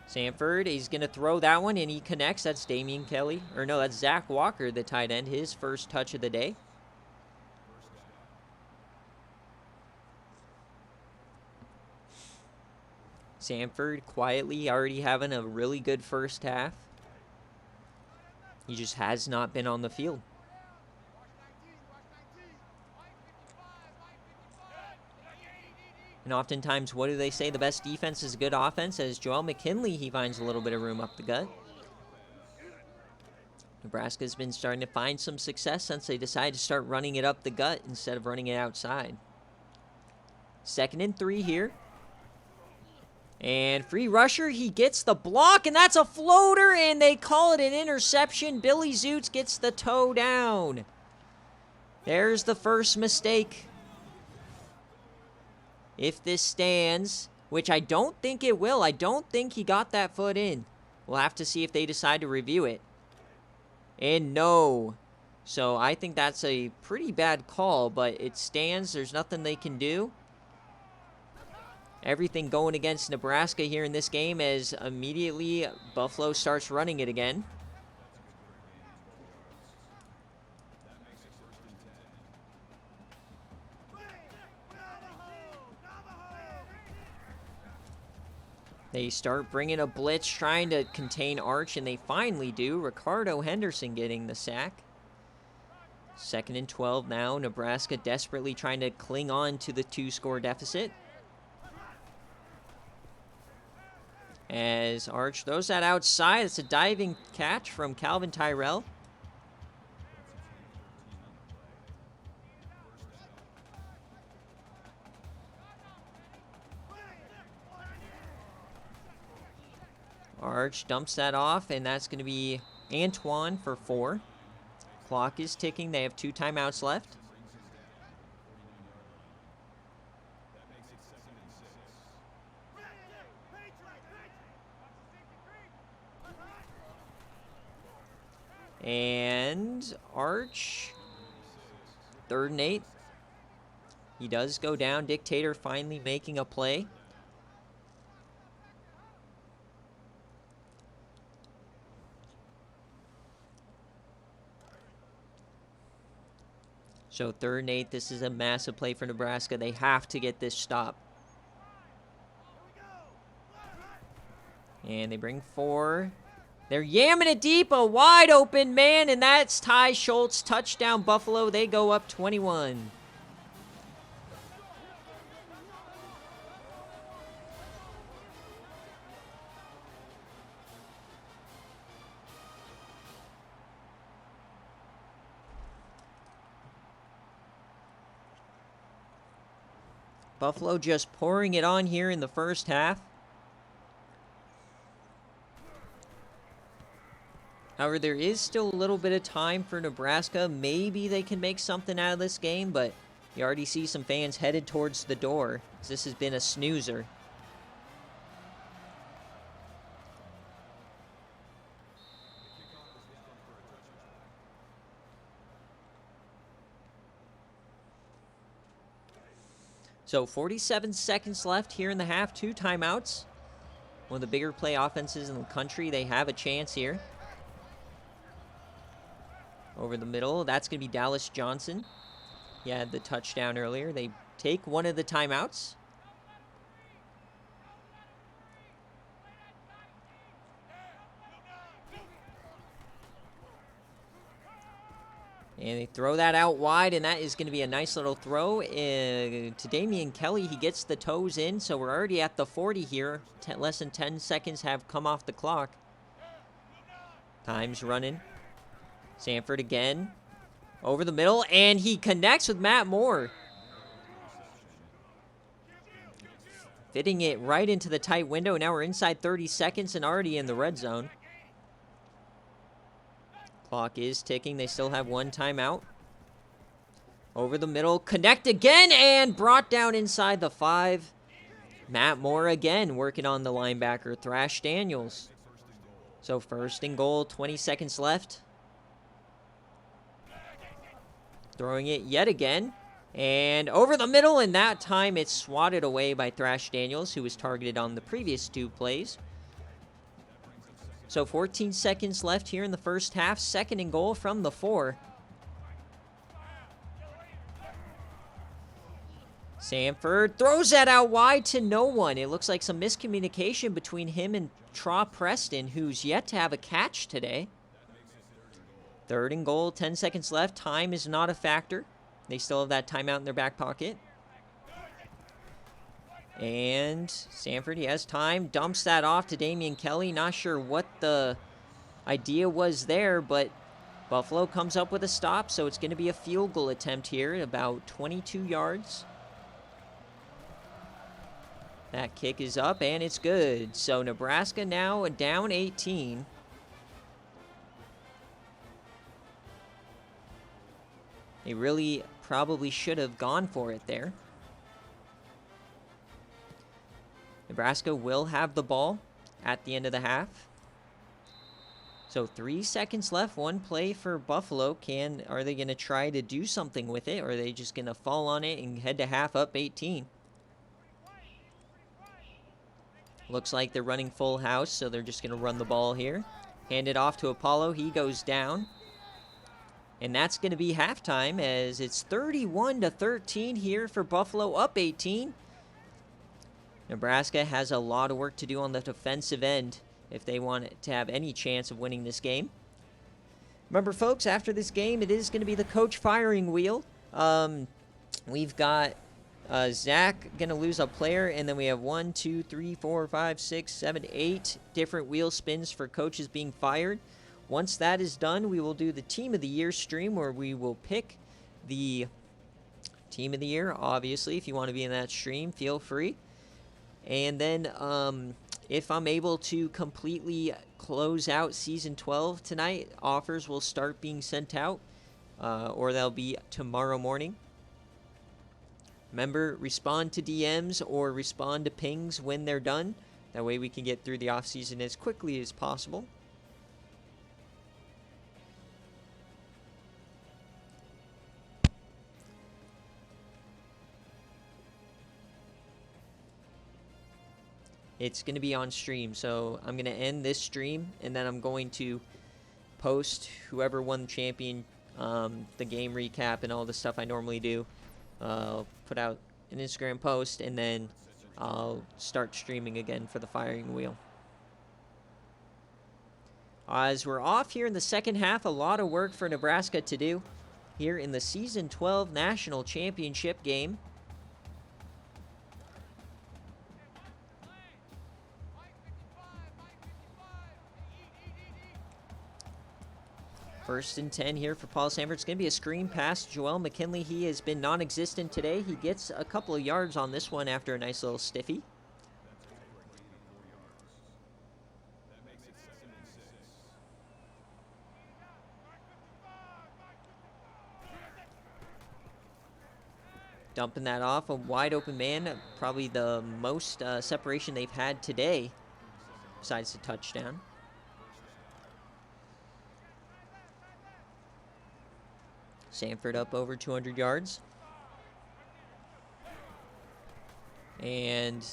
Sanford, he's going to throw that one, and he connects. That's Damian Kelly. Or no, that's Zach Walker, the tight end, his first touch of the day. Sanford quietly already having a really good first half. He just has not been on the field. And oftentimes, what do they say? The best defense is a good offense. As Joel McKinley, he finds a little bit of room up the gut. Nebraska's been starting to find some success since they decided to start running it up the gut instead of running it outside. 2nd and 3 here. And free rusher, he gets the block, and that's a floater, and they call it an interception. Billy Zoots gets the toe down. There's the first mistake. If this stands, which I don't think it will. I don't think he got that foot in. We'll have to see if they decide to review it. And no. So I think that's a pretty bad call, but it stands. There's nothing they can do. Everything going against Nebraska here in this game as immediately Buffalo starts running it again. They start bringing a blitz, trying to contain Arch, and they finally do. Ricardo Henderson getting the sack. 2nd and 12 now. Nebraska desperately trying to cling on to the 2-score deficit. As Arch throws that outside, it's a diving catch from Calvin Tyrell. Arch dumps that off, and that's going to be Antoine for 4. Clock is ticking. They have 2 timeouts left. And Arch, 3rd and 8. He does go down. Dictator finally making a play. So 3rd and 8, this is a massive play for Nebraska. They have to get this stop. And they bring 4. They're yamming it deep, a wide open man, and that's Ty Schultz. Touchdown Buffalo. They go up 21. Buffalo just pouring it on here in the first half. However, there is still a little bit of time for Nebraska. Maybe they can make something out of this game, but you already see some fans headed towards the door. This has been a snoozer. So 47 seconds left here in the half. 2 timeouts. One of the bigger play offenses in the country. They have a chance here. Over the middle, that's going to be Dallas Johnson. He had the touchdown earlier. They take one of the timeouts. And they throw that out wide, and that is going to be a nice little throw to Damian Kelly. He gets the toes in, so we're already at the 40 here. Less than 10 seconds have come off the clock. Time's running. Sanford again. Over the middle, and he connects with Matt Moore. Fitting it right into the tight window. Now we're inside 30 seconds and already in the red zone. Clock is ticking. They still have 1 timeout. Over the middle. Connect again and brought down inside the 5. Matt Moore again working on the linebacker, Thrash Daniels. So 1st and goal, 20 seconds left. Throwing it yet again. And over the middle, and that time it's swatted away by Thrash Daniels, who was targeted on the previous 2 plays. So 14 seconds left here in the first half. 2nd and goal from the 4. Sanford throws that out wide to no one. It looks like some miscommunication between him and Traw Preston, who's yet to have a catch today. 3rd and goal, 10 seconds left. Time is not a factor. They still have that timeout in their back pocket. And Sanford, he has time. Dumps that off to Damian Kelly. Not sure what the idea was there, but Buffalo comes up with a stop, so it's going to be a field goal attempt here, about 22 yards. That kick is up, and it's good. So Nebraska now down 18. They really probably should have gone for it there. Nebraska will have the ball at the end of the half. So 3 seconds left, 1 play for Buffalo. Are they going to try to do something with it, or are they just going to fall on it and head to half up 18? Looks like they're running full house, so they're just going to run the ball here. Hand it off to Apollo. He goes down. And that's going to be halftime, as it's 31-13 here for Buffalo, up 18. Nebraska has a lot of work to do on the defensive end if they want to have any chance of winning this game. Remember, folks, after this game, it is going to be the coach firing wheel. We've got Zach going to lose a player, and then we have 1, 2, 3, 4, 5, 6, 7, 8 different wheel spins for coaches being fired. Once that is done, we will do the Team of the Year stream, where we will pick the Team of the Year. Obviously, if you want to be in that stream, feel free. And then if I'm able to completely close out Season 12 tonight, offers will start being sent out, or they'll be tomorrow morning. Remember, respond to DMs or respond to pings when they're done. That way we can get through the off-season as quickly as possible. It's going to be on stream, so I'm going to end this stream, and then I'm going to post whoever won the champion, the game recap, and all the stuff I normally do. Put out an Instagram post, and then I'll start streaming again for the firing wheel. As we're off here in the second half, a lot of work for Nebraska to do here in the Season 12 National Championship game. First and 10 here for Paul Sanford. It's going to be a screen pass. Joel McKinley, he has been non-existent today. He gets a couple of yards on this one after a nice little stiffy. Dumping that off, a wide open man. Probably the most separation they've had today, besides the touchdown. Sanford up over 200 yards. And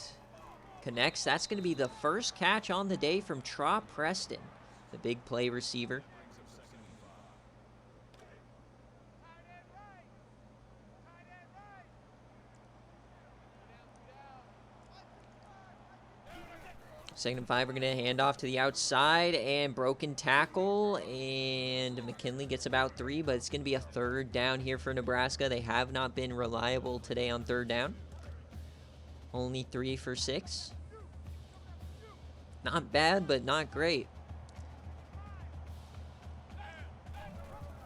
connects. That's going to be the first catch on the day from Tra Preston, the big play receiver. Second and 5, we're going to hand off to the outside, and broken tackle, and McKinley gets about 3, but it's going to be a third down here for Nebraska. They have not been reliable today on third down. Only 3 for 6. Not bad, but not great.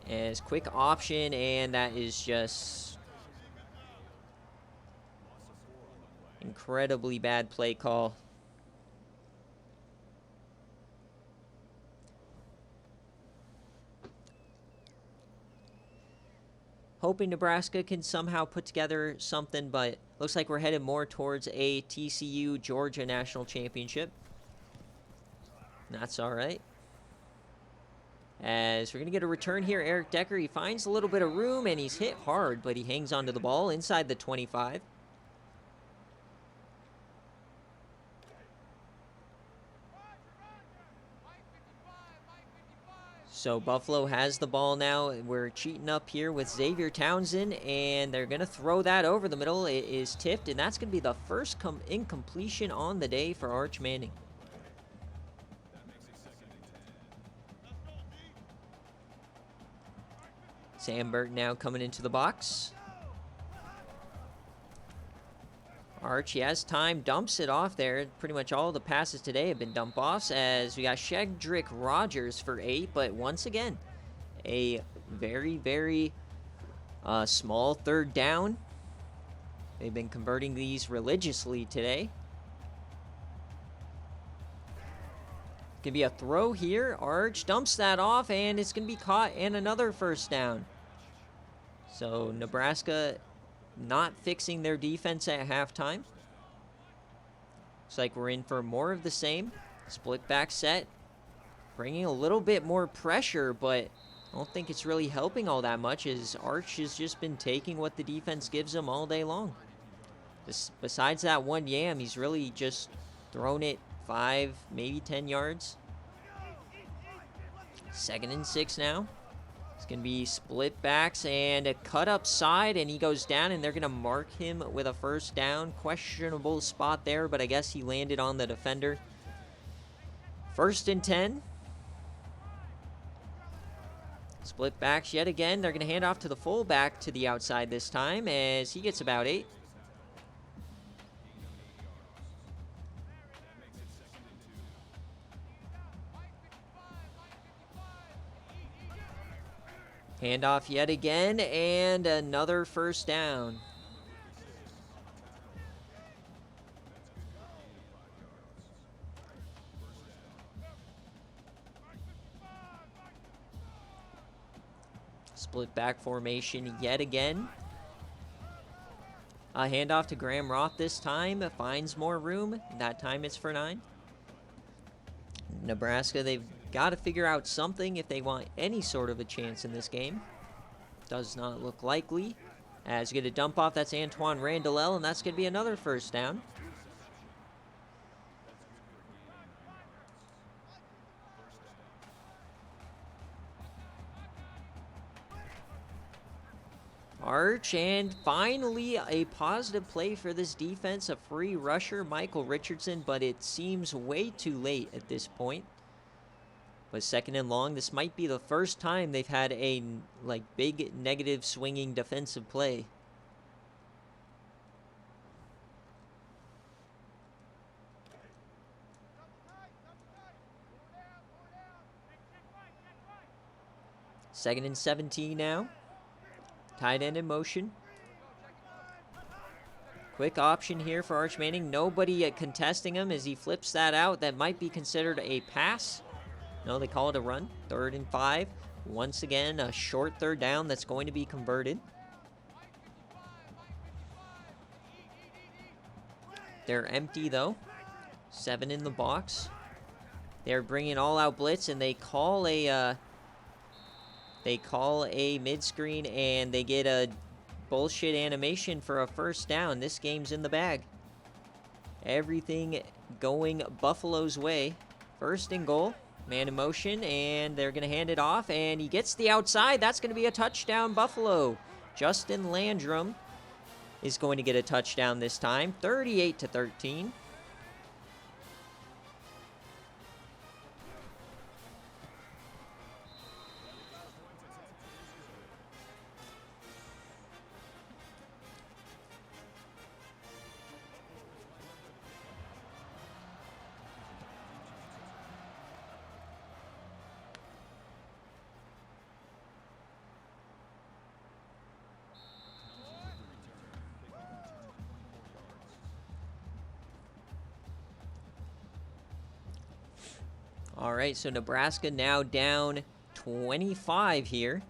As quick option, and that is just incredibly bad play call. Hoping Nebraska can somehow put together something, but looks like we're headed more towards a TCU Georgia national championship. That's all right. As we're going to get a return here, Eric Decker, he finds a little bit of room, and he's hit hard, but he hangs onto the ball inside the 25. So Buffalo has the ball now. We're cheating up here with Xavier Townsend, and they're going to throw that over the middle. It is tipped, and that's going to be the first incompletion on the day for Arch Manning. Sam Burton now coming into the box. Arch, he has time, dumps it off there. Pretty much all the passes today have been dump offs, as we got Shedrick Rogers for 8, but once again, a very, very small third down. They've been converting these religiously today. Gonna be a throw here. Arch dumps that off, and it's gonna be caught, and another first down. So Nebraska not fixing their defense at halftime. Looks like we're in for more of the same. Split back set. Bringing a little bit more pressure, but I don't think it's really helping all that much, as Arch has just been taking what the defense gives him all day long. Besides that one yam, he's really just thrown it 5, maybe 10 yards. 2nd and 6 now. It's going to be split backs and a cut up side, and he goes down, and they're going to mark him with a first down. Questionable spot there, but I guess he landed on the defender. 1st and 10. Split backs yet again. They're going to hand off to the fullback to the outside this time, as he gets about 8. Handoff yet again, and another first down. Split back formation yet again. A handoff to Graham Roth this time. Finds more room. That time it's for 9. Nebraska, they've got to figure out something if they want any sort of a chance in this game. Does not look likely. As you get a dump off, that's Antoine Randall, and that's going to be another first down. Arch, and finally a positive play for this defense. A free rusher, Michael Richardson, but it seems way too late at this point. But 2nd and long, this might be the first time they've had a big negative swinging defensive play. Second and 17 now. Tight end in motion. Quick option here for Arch Manning. Nobody contesting him as he flips that out. That might be considered a pass. No, they call it a run. 3rd and 5. Once again, a short third down that's going to be converted. They're empty, though. 7 in the box. They're bringing all-out blitz, and they call a mid-screen, and they get a bullshit animation for a first down. This game's in the bag. Everything going Buffalo's way. First and goal. Man in motion, and they're going to hand it off, and he gets the outside. That's going to be a touchdown, Buffalo. Justin Landrum is going to get a touchdown this time, 38-13. All right, so Nebraska now down 25 here.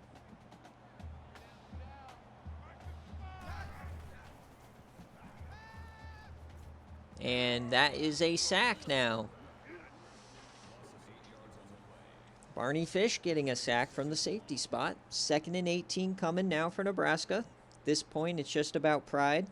And that is a sack now. Barney Fish getting a sack from the safety spot. 2nd and 18 coming now for Nebraska. At this point, it's just about pride.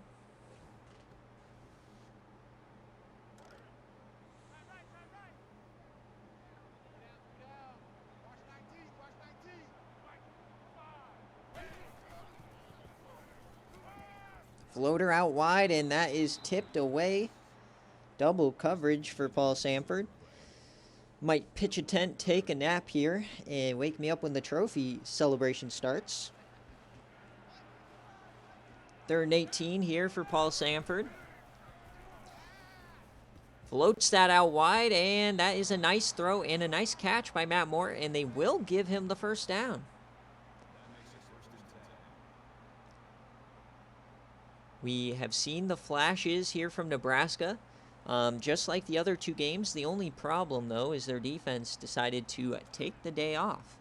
Floater out wide, and that is tipped away. Double coverage for Paul Sanford. Might pitch a tent, take a nap here, and wake me up when the trophy celebration starts. 3rd and 18 here for Paul Sanford. Floats that out wide, and that is a nice throw and a nice catch by Matt Moore, and they will give him the first down. We have seen the flashes here from Nebraska. Just like the other 2 games, the only problem, though, is their defense decided to take the day off.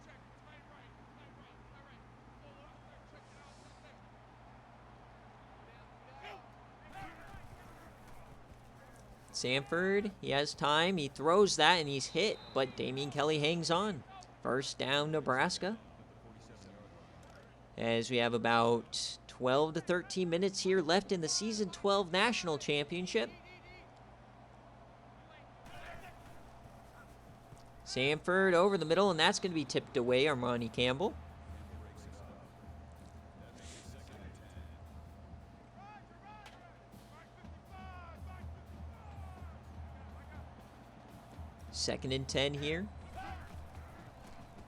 Sanford, he has time. He throws that, and he's hit, but Damian Kelly hangs on. First down, Nebraska. As we have about 12 to 13 minutes here left in the Season 12 National Championship. Sanford over the middle, and that's going to be tipped away, Armani Campbell. Second and 10 here.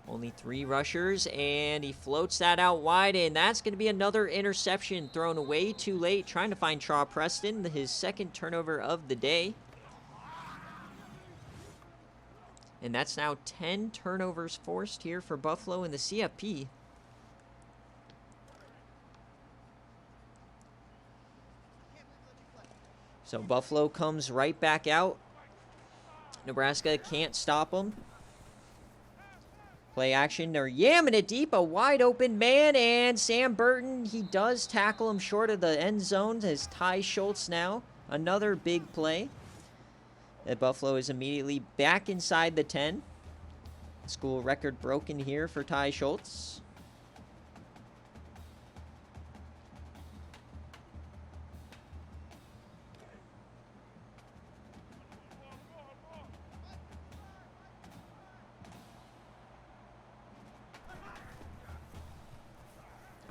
Only 3 rushers, and he floats that out wide, and that's going to be another interception thrown away too late, trying to find Shaw Preston, his 2nd turnover of the day. And that's now 10 turnovers forced here for Buffalo in the CFP. So Buffalo comes right back out. Nebraska can't stop them. Play action, they're yamming it deep, a wide open man, and Sam Burton, he does tackle him short of the end zone as Ty Schultz now. Another big play. That Buffalo is immediately back inside the 10. School record broken here for Ty Schultz.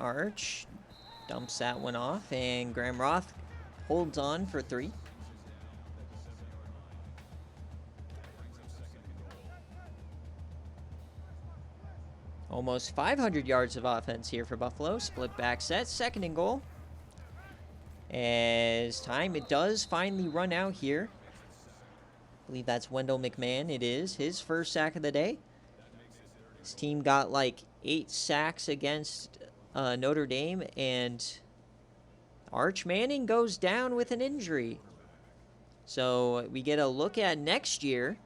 Arch dumps that one off, and Graham Roth holds on for 3. Almost 500 yards of offense here for Buffalo. Split back set, 2nd and goal. As time, it does finally run out here. I believe that's Wendell McMahon. It is his first sack of the day. His team got like 8 sacks against Notre Dame, and Arch Manning goes down with an injury. So we get a look at next year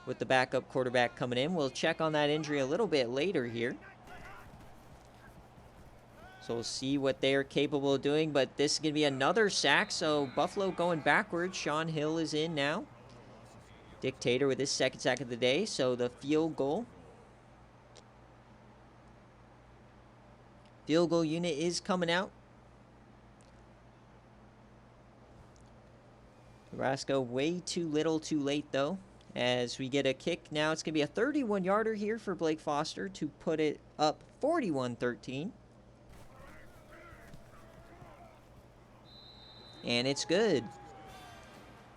with the backup quarterback coming in. We'll check on that injury a little bit later here. So we'll see what they're capable of doing, but this is going to be another sack, so Buffalo going backwards. Sean Hill is in now. Dictator with his 2nd sack of the day, so the field goal. Field goal unit is coming out. Nebraska way too little too late, though. As we get a kick now, it's going to be a 31-yarder here for Blake Foster to put it up 41-13. And it's good.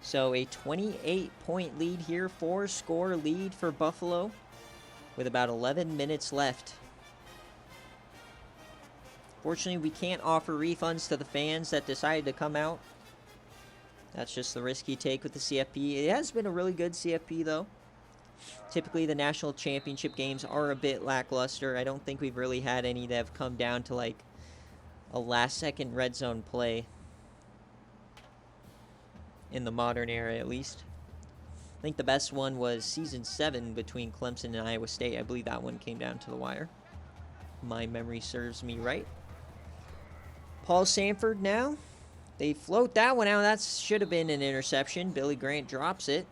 So a 28-point lead here, 4-score lead for Buffalo with about 11 minutes left. Fortunately, we can't offer refunds to the fans that decided to come out. That's just the risk you take with the CFP. It has been a really good CFP, though. Typically, the national championship games are a bit lackluster. I don't think we've really had any that have come down to, like, a last-second red zone play. In the modern era, at least. I think the best one was Season 7 between Clemson and Iowa State. I believe that one came down to the wire. My memory serves me right. Paul Sanford now. They float that one out. That should have been an interception. Billy Grant drops it.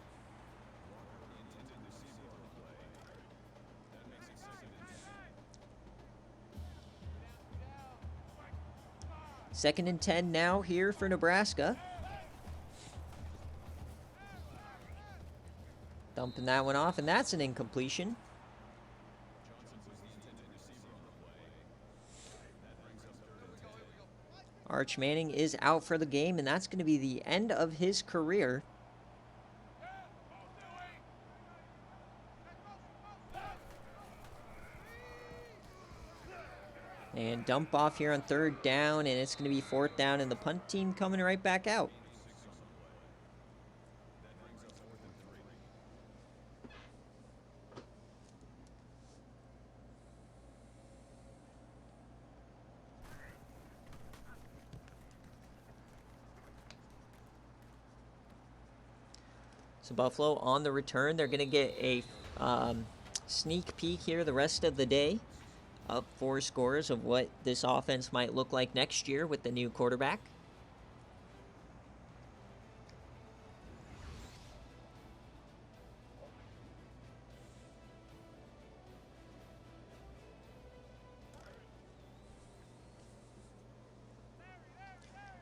Second and 10 now here for Nebraska. Dumping that one off, and that's an incompletion. Arch Manning is out for the game, and that's going to be the end of his career. And dump off here on third down, and it's going to be fourth down, and the punt team coming right back out. So Buffalo on the return. They're going to get a sneak peek here the rest of the day. Up 4 scores of what this offense might look like next year with the new quarterback.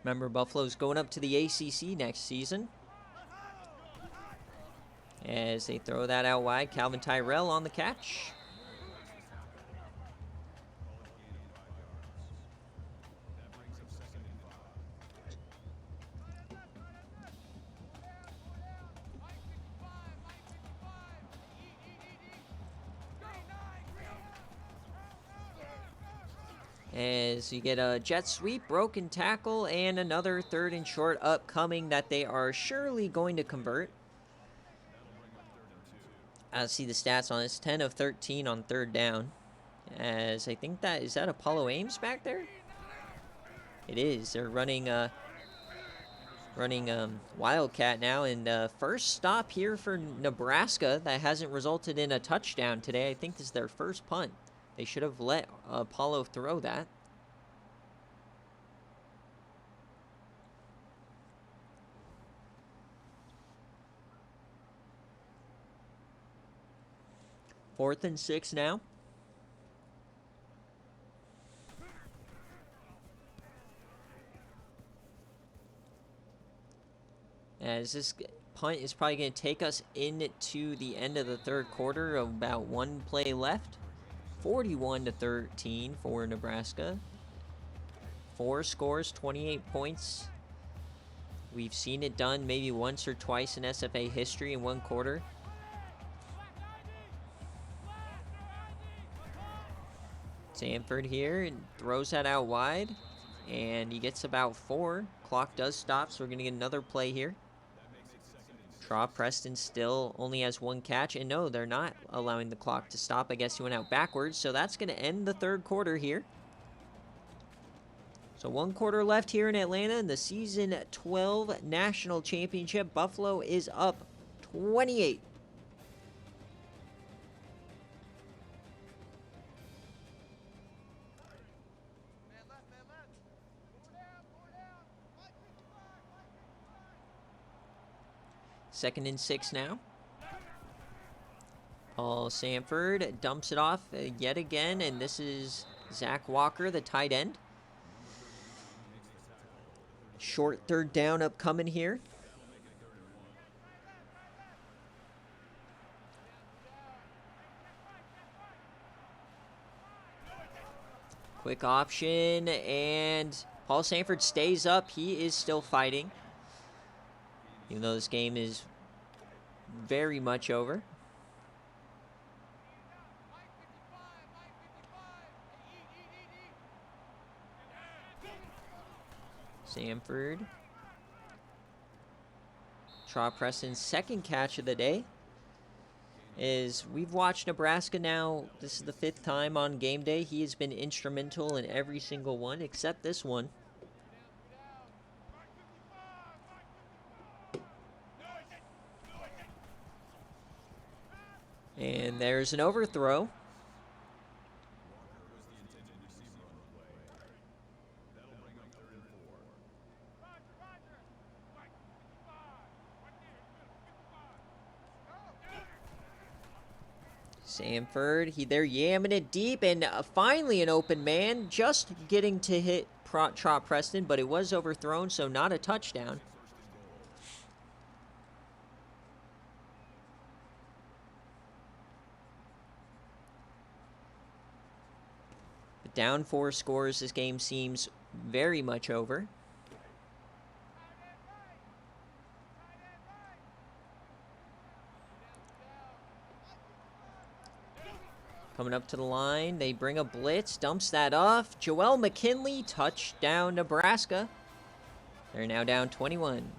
Remember, Buffalo's going up to the ACC next season. As they throw that out wide, Calvin Tyrell on the catch. As you get a jet sweep, broken tackle, and another third and short upcoming that they are surely going to convert. I'll see the stats on this. 10 of 13 on third down. As I think that, is that Apollo Ames back there? It is. They're running Wildcat now. And first stop here for Nebraska that hasn't resulted in a touchdown today. I think this is their first punt. They should have let Apollo throw that. Fourth and 6 now. As this punt is probably going to take us into the end of the third quarter. About one play left. 41-13 for Nebraska. 4 scores, 28 points. We've seen it done maybe once or twice in SFA history in one quarter. Sanford here and throws that out wide, and he gets about 4. Clock does stop, so we're going to get another play here. Preston still only has 1 catch, and no, they're not allowing the clock to stop. I guess he went out backwards, so that's going to end the third quarter here. So 1 quarter left here in Atlanta in the Season 12 National Championship. Buffalo is up 28. Second and 6 now. Paul Sanford dumps it off yet again, and this is Zach Walker, the tight end. Short third down upcoming here. Quick option, and Paul Sanford stays up. He is still fighting, even though this game is very much over. Sanford. Trot Preston's second catch of the day. Is we've watched Nebraska now. This is the 5th time on game day. He has been instrumental in every single one except this one. And there's an overthrow. Sanford, they're yamming it deep, and finally an open man, just getting to hit Trot Preston, but it was overthrown, so not a touchdown. But down 4 scores, this game seems very much over. Coming up to the line, they bring a blitz, dumps that off. Joel McKinley, touchdown Nebraska. They're now down 21.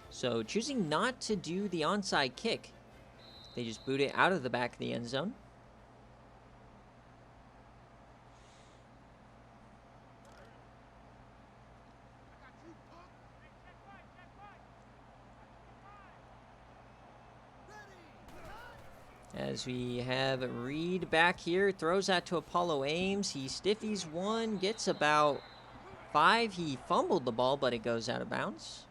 So choosing not to do the onside kick. They just boot it out of the back of the end zone. As we have Reed back here, throws that to Apollo Ames. He stiffies one, gets about 5. He fumbled the ball, but it goes out of bounds.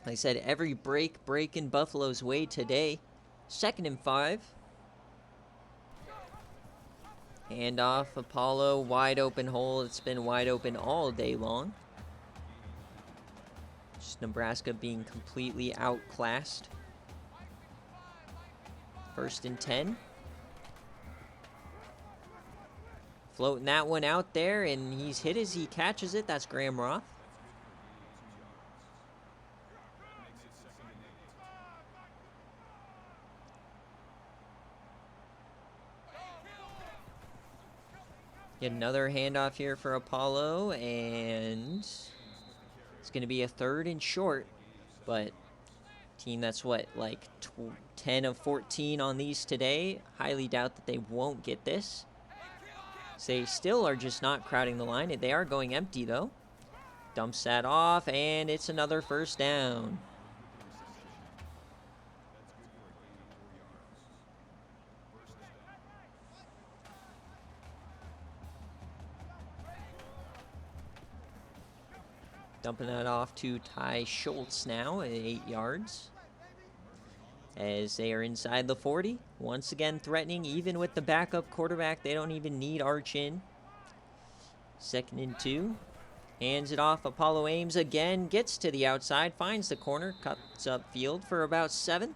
Like I said, every break in Buffalo's way today. 2nd and 5. Hand off Apollo, wide open hole. It's been wide open all day long. Just Nebraska being completely outclassed. 1st and 10. Floating that one out there, and he's hit as he catches it. That's Graham Roth. Get another handoff here for Apollo, and it's going to be a 3rd and short, but team that's what, like 10 of 14 on these today. Highly doubt that they won't get this. So they still are just not crowding the line. They are going empty, though. Dumps that off, and it's another 1st down. Dumping that off to Ty Schultz now at 8 yards. As they are inside the 40. Once again threatening, even with the backup quarterback. They don't even need Arch in. 2nd and 2. Hands it off. Apollo Ames again. Gets to the outside. Finds the corner. Cuts up field for about 7.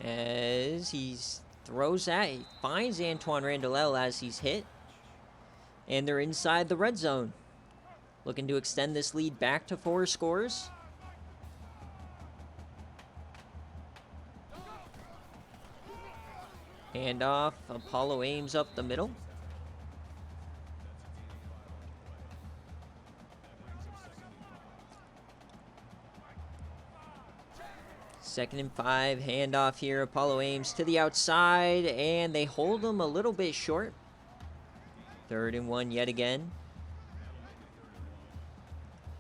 As he throws that, he finds Antoine Randall as he's hit. And they're inside the red zone. Looking to extend this lead back to 4 scores. Handoff, Apollo Ames up the middle. 2nd and 5, handoff here. Apollo Ames to the outside, and they hold him a little bit short. 3rd and 1 yet again.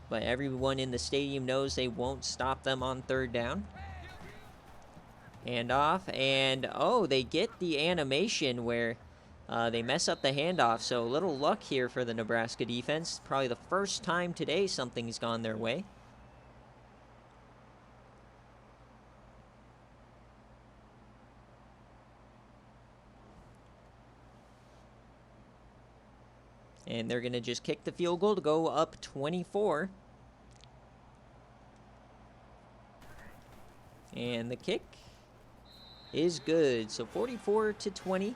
But everyone in the stadium knows they won't stop them on 3rd down. Handoff, and oh, they get the animation where they mess up the handoff. So a little luck here for the Nebraska defense. Probably the first time today something's gone their way. And they're going to just kick the field goal to go up 24. And the kick is good. So 44-20.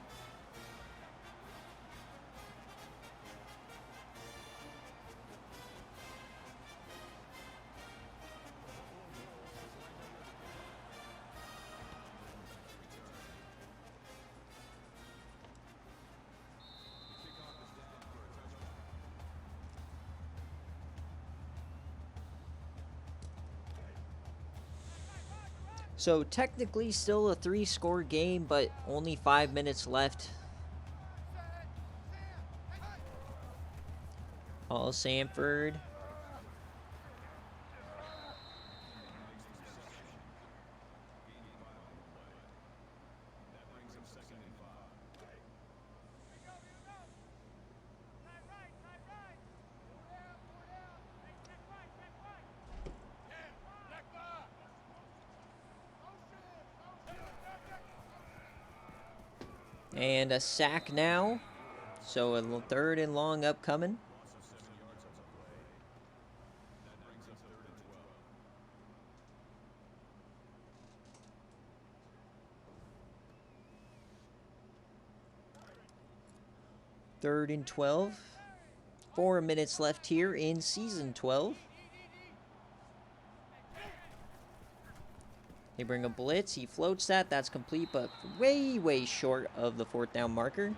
So technically still a 3-score game, but only 5 minutes left. All Sanford. And a sack now. So a 3rd and long upcoming. Third and 12. 4 minutes left here in season 12. They bring a blitz. He floats that. That's complete, but way, way short of the 4th down marker.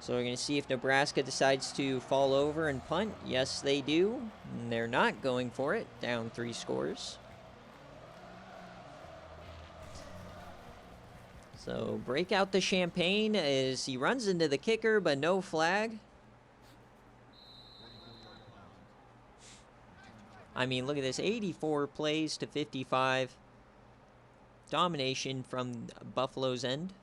So we're going to see if Nebraska decides to fall over and punt. Yes, they do. And they're not going for it. Down 3 scores. So break out the champagne as he runs into the kicker, but no flag. I mean, look at this. 84 plays to 55. Domination from Buffalo's end.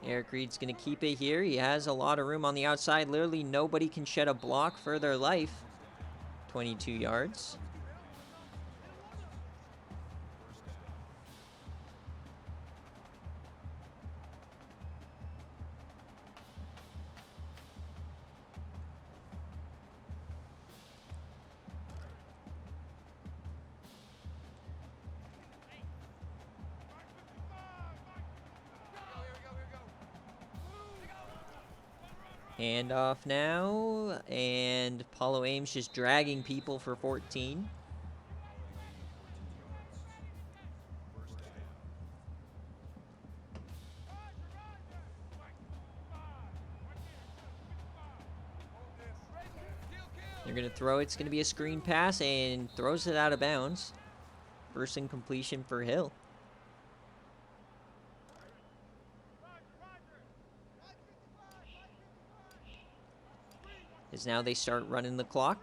Eric Reed's going to keep it here. He has a lot of room on the outside. Literally nobody can shed a block for their life. 22 yards. Handoff now, and Apollo Ames just dragging people for 14. They're going to throw it. It's going to be a screen pass, and throws it out of bounds. First incompletion for Hill. As now they start running the clock.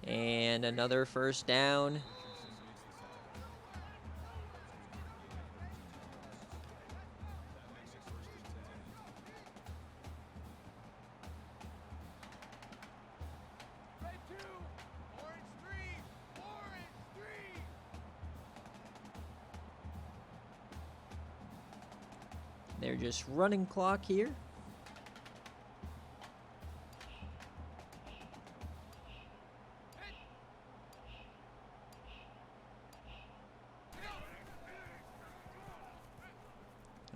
And another 1st down. They're just running clock here.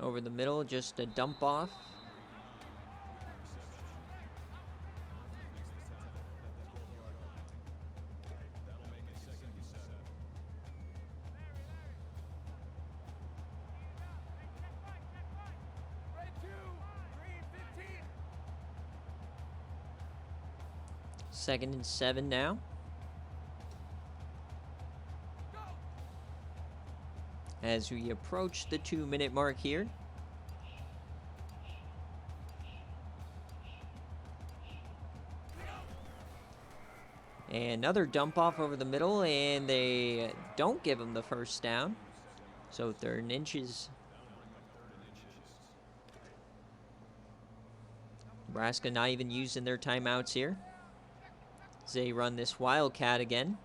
Over the middle, just a dump off. 2nd and 7 now. As we approach the 2-minute mark here. And another dump off over the middle, and they don't give him the first down. So 3rd and inches. Nebraska not even using their timeouts here. As they run this Wildcat again.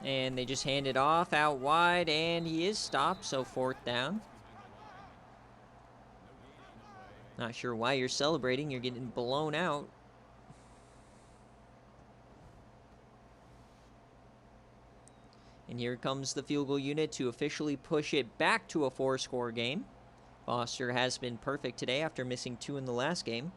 And they just hand it off out wide, and he is stopped, so 4th down. Not sure why you're celebrating. You're getting blown out. And here comes the field goal unit to officially push it back to a 4-score game. Foster has been perfect today after missing 2 in the last game.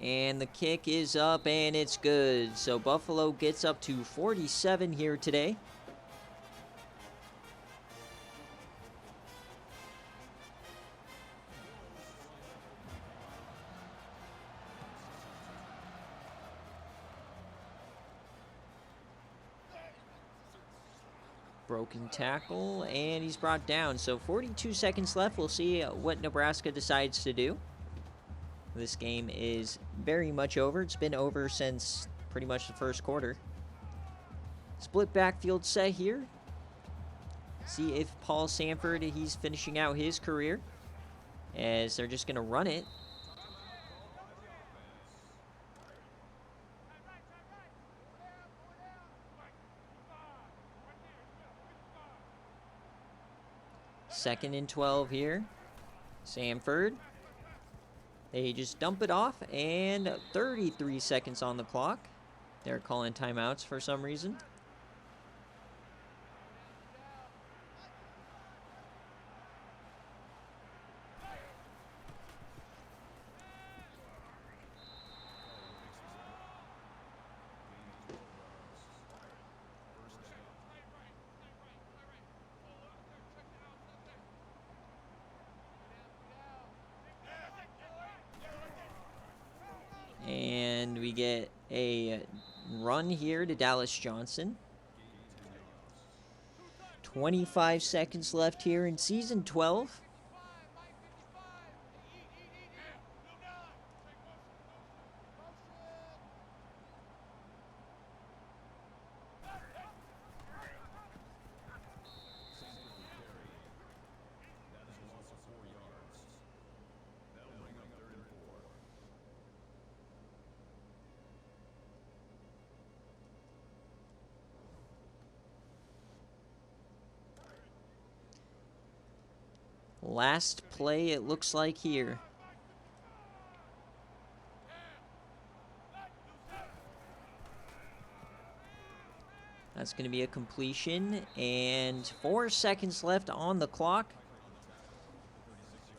And the kick is up, and it's good. So Buffalo gets up to 47 here today. Broken tackle, and he's brought down. So 42 seconds left. We'll see what Nebraska decides to do. This game is very much over. It's been over since pretty much the first quarter. Split backfield set here. See if Paul Sanford, he's finishing out his career, as they're just going to run it. Second and 12 here. Sanford. They just dump it off, and 33 seconds on the clock. They're calling timeouts for some reason. And we get a run here to Dallas Johnson. 25 seconds left here in season 12. Last play, it looks like here. That's going to be a completion, and 4 seconds left on the clock.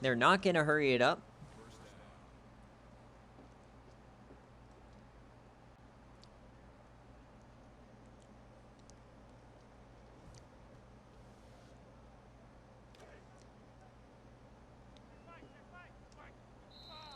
They're not going to hurry it up.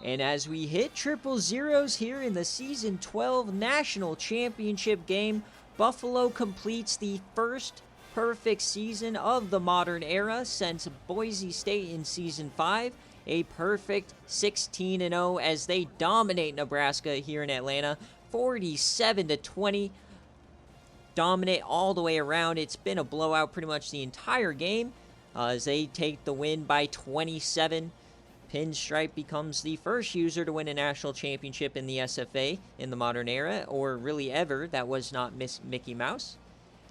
And as we hit triple zeros here in the Season 12 National Championship game, Buffalo completes the first perfect season of the modern era since Boise State in Season 5. A perfect 16-0 as they dominate Nebraska here in Atlanta, 47-20. Dominate all the way around. It's been a blowout pretty much the entire game as they take the win by 27. Pinstripe becomes the first user to win a national championship in the SFA in the modern era, or really ever. That was not Miss Mickey Mouse.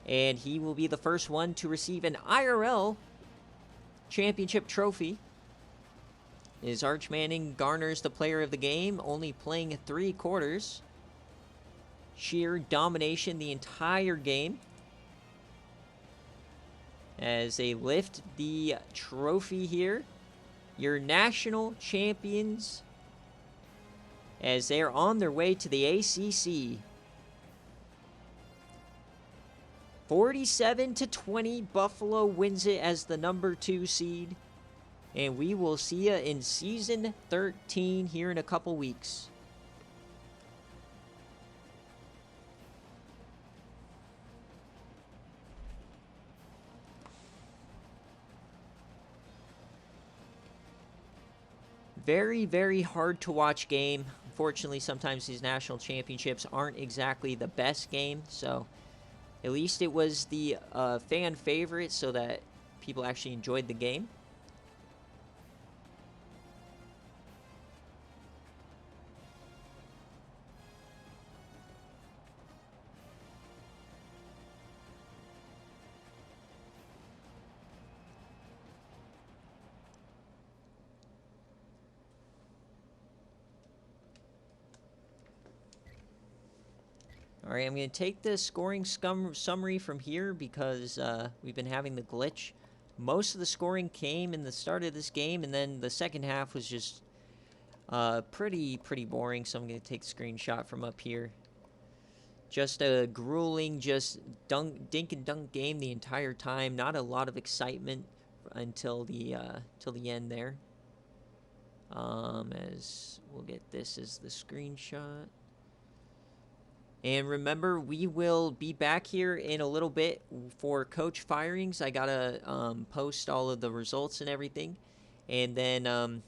And he will be the first one to receive an IRL championship trophy. As Arch Manning garners the player of the game, only playing 3 quarters. Sheer domination the entire game. As they lift the trophy here. Your national champions, as they're on their way to the ACC. 47-20, Buffalo wins it as the number 2 seed. And we will see you in Season 13 here in a couple weeks. Very, very hard to watch game. Unfortunately, sometimes these national championships aren't exactly the best game. So, at least it was the fan favorite so that people actually enjoyed the game. All right, I'm going to take the scoring summary from here because we've been having the glitch. Most of the scoring came in the start of this game, and then the second half was just pretty boring, so I'm going to take a screenshot from up here. Just a grueling, just dink and dunk game the entire time. Not a lot of excitement until the end there. As we'll get this as the screenshot. And remember, we will be back here in a little bit for coach firings. I gotta post all of the results and everything, and then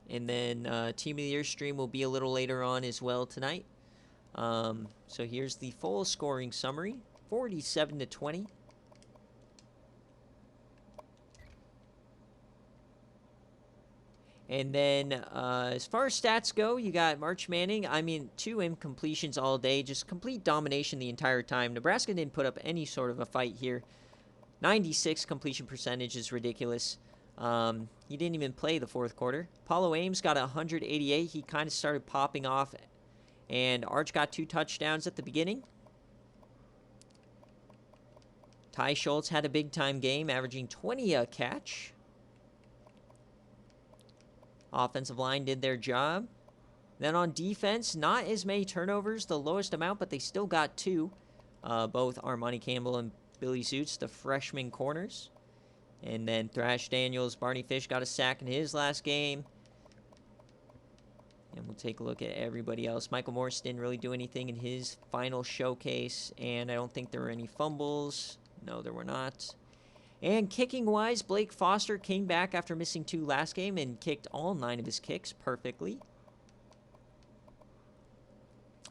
Team of the Year stream will be a little later on as well tonight. So here's the full scoring summary: 47-20. And then, as far as stats go, you got Arch Manning. 2 incompletions all day. Just complete domination the entire time. Nebraska didn't put up any sort of a fight here. 96 completion percentage is ridiculous. He didn't even play the 4th quarter. Paulo Ames got 188. He kind of started popping off. And Arch got 2 touchdowns at the beginning. Ty Schultz had a big-time game, averaging 20 a catch. Offensive line did their job. Then on defense, not as many turnovers, the lowest amount, but they still got 2. Both Armani Campbell and Billy Zutz, the freshman corners. And then Thrash Daniels, Barney Fish got a sack in his last game. And we'll take a look at everybody else. Michael Morris didn't really do anything in his final showcase, and I don't think there were any fumbles. No, there were not. And kicking-wise, Blake Foster came back after missing 2 last game and kicked all 9 of his kicks perfectly.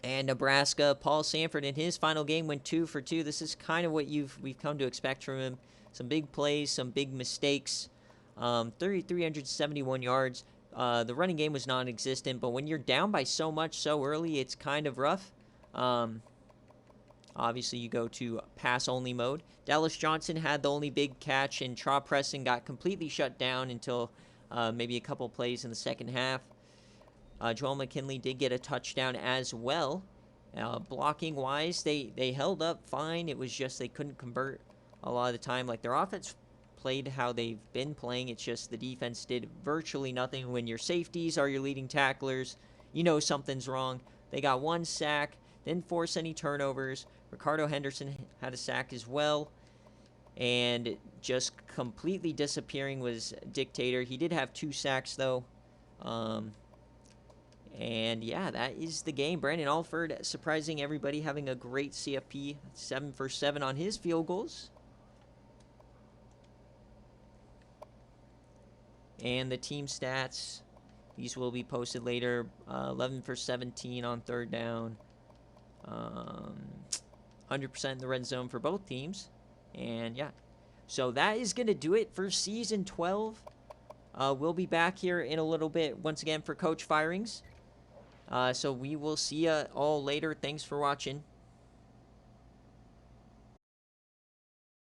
And Nebraska, Paul Sanford in his final game went 2 for 2. This is kind of what we've come to expect from him. Some big plays, some big mistakes. 371 yards. The running game was non-existent, but when you're down by so much so early, it's kind of rough. Obviously, you go to pass-only mode. Dallas Johnson had the only big catch, and Traw Preston got completely shut down until maybe a couple plays in the second half. Joel McKinley did get a touchdown as well. Blocking-wise, they held up fine. It was just they couldn't convert a lot of the time. Like, their offense played how they've been playing. It's just the defense did virtually nothing. When your safeties are your leading tacklers, you know something's wrong. They got 1 sack, didn't force any turnovers. Ricardo Henderson had a sack as well. And just completely disappearing was Dictator. He did have 2 sacks, though. And, yeah, that is the game. Brandon Alford surprising everybody, having a great CFP. 7 for 7 on his field goals. And the team stats, these will be posted later. 11 for 17 on 3rd down. 100% in the red zone for both teams. And, yeah. So that is going to do it for Season 12. We'll be back here in a little bit, once again, for coach firings. So we will see you all later. Thanks for watching.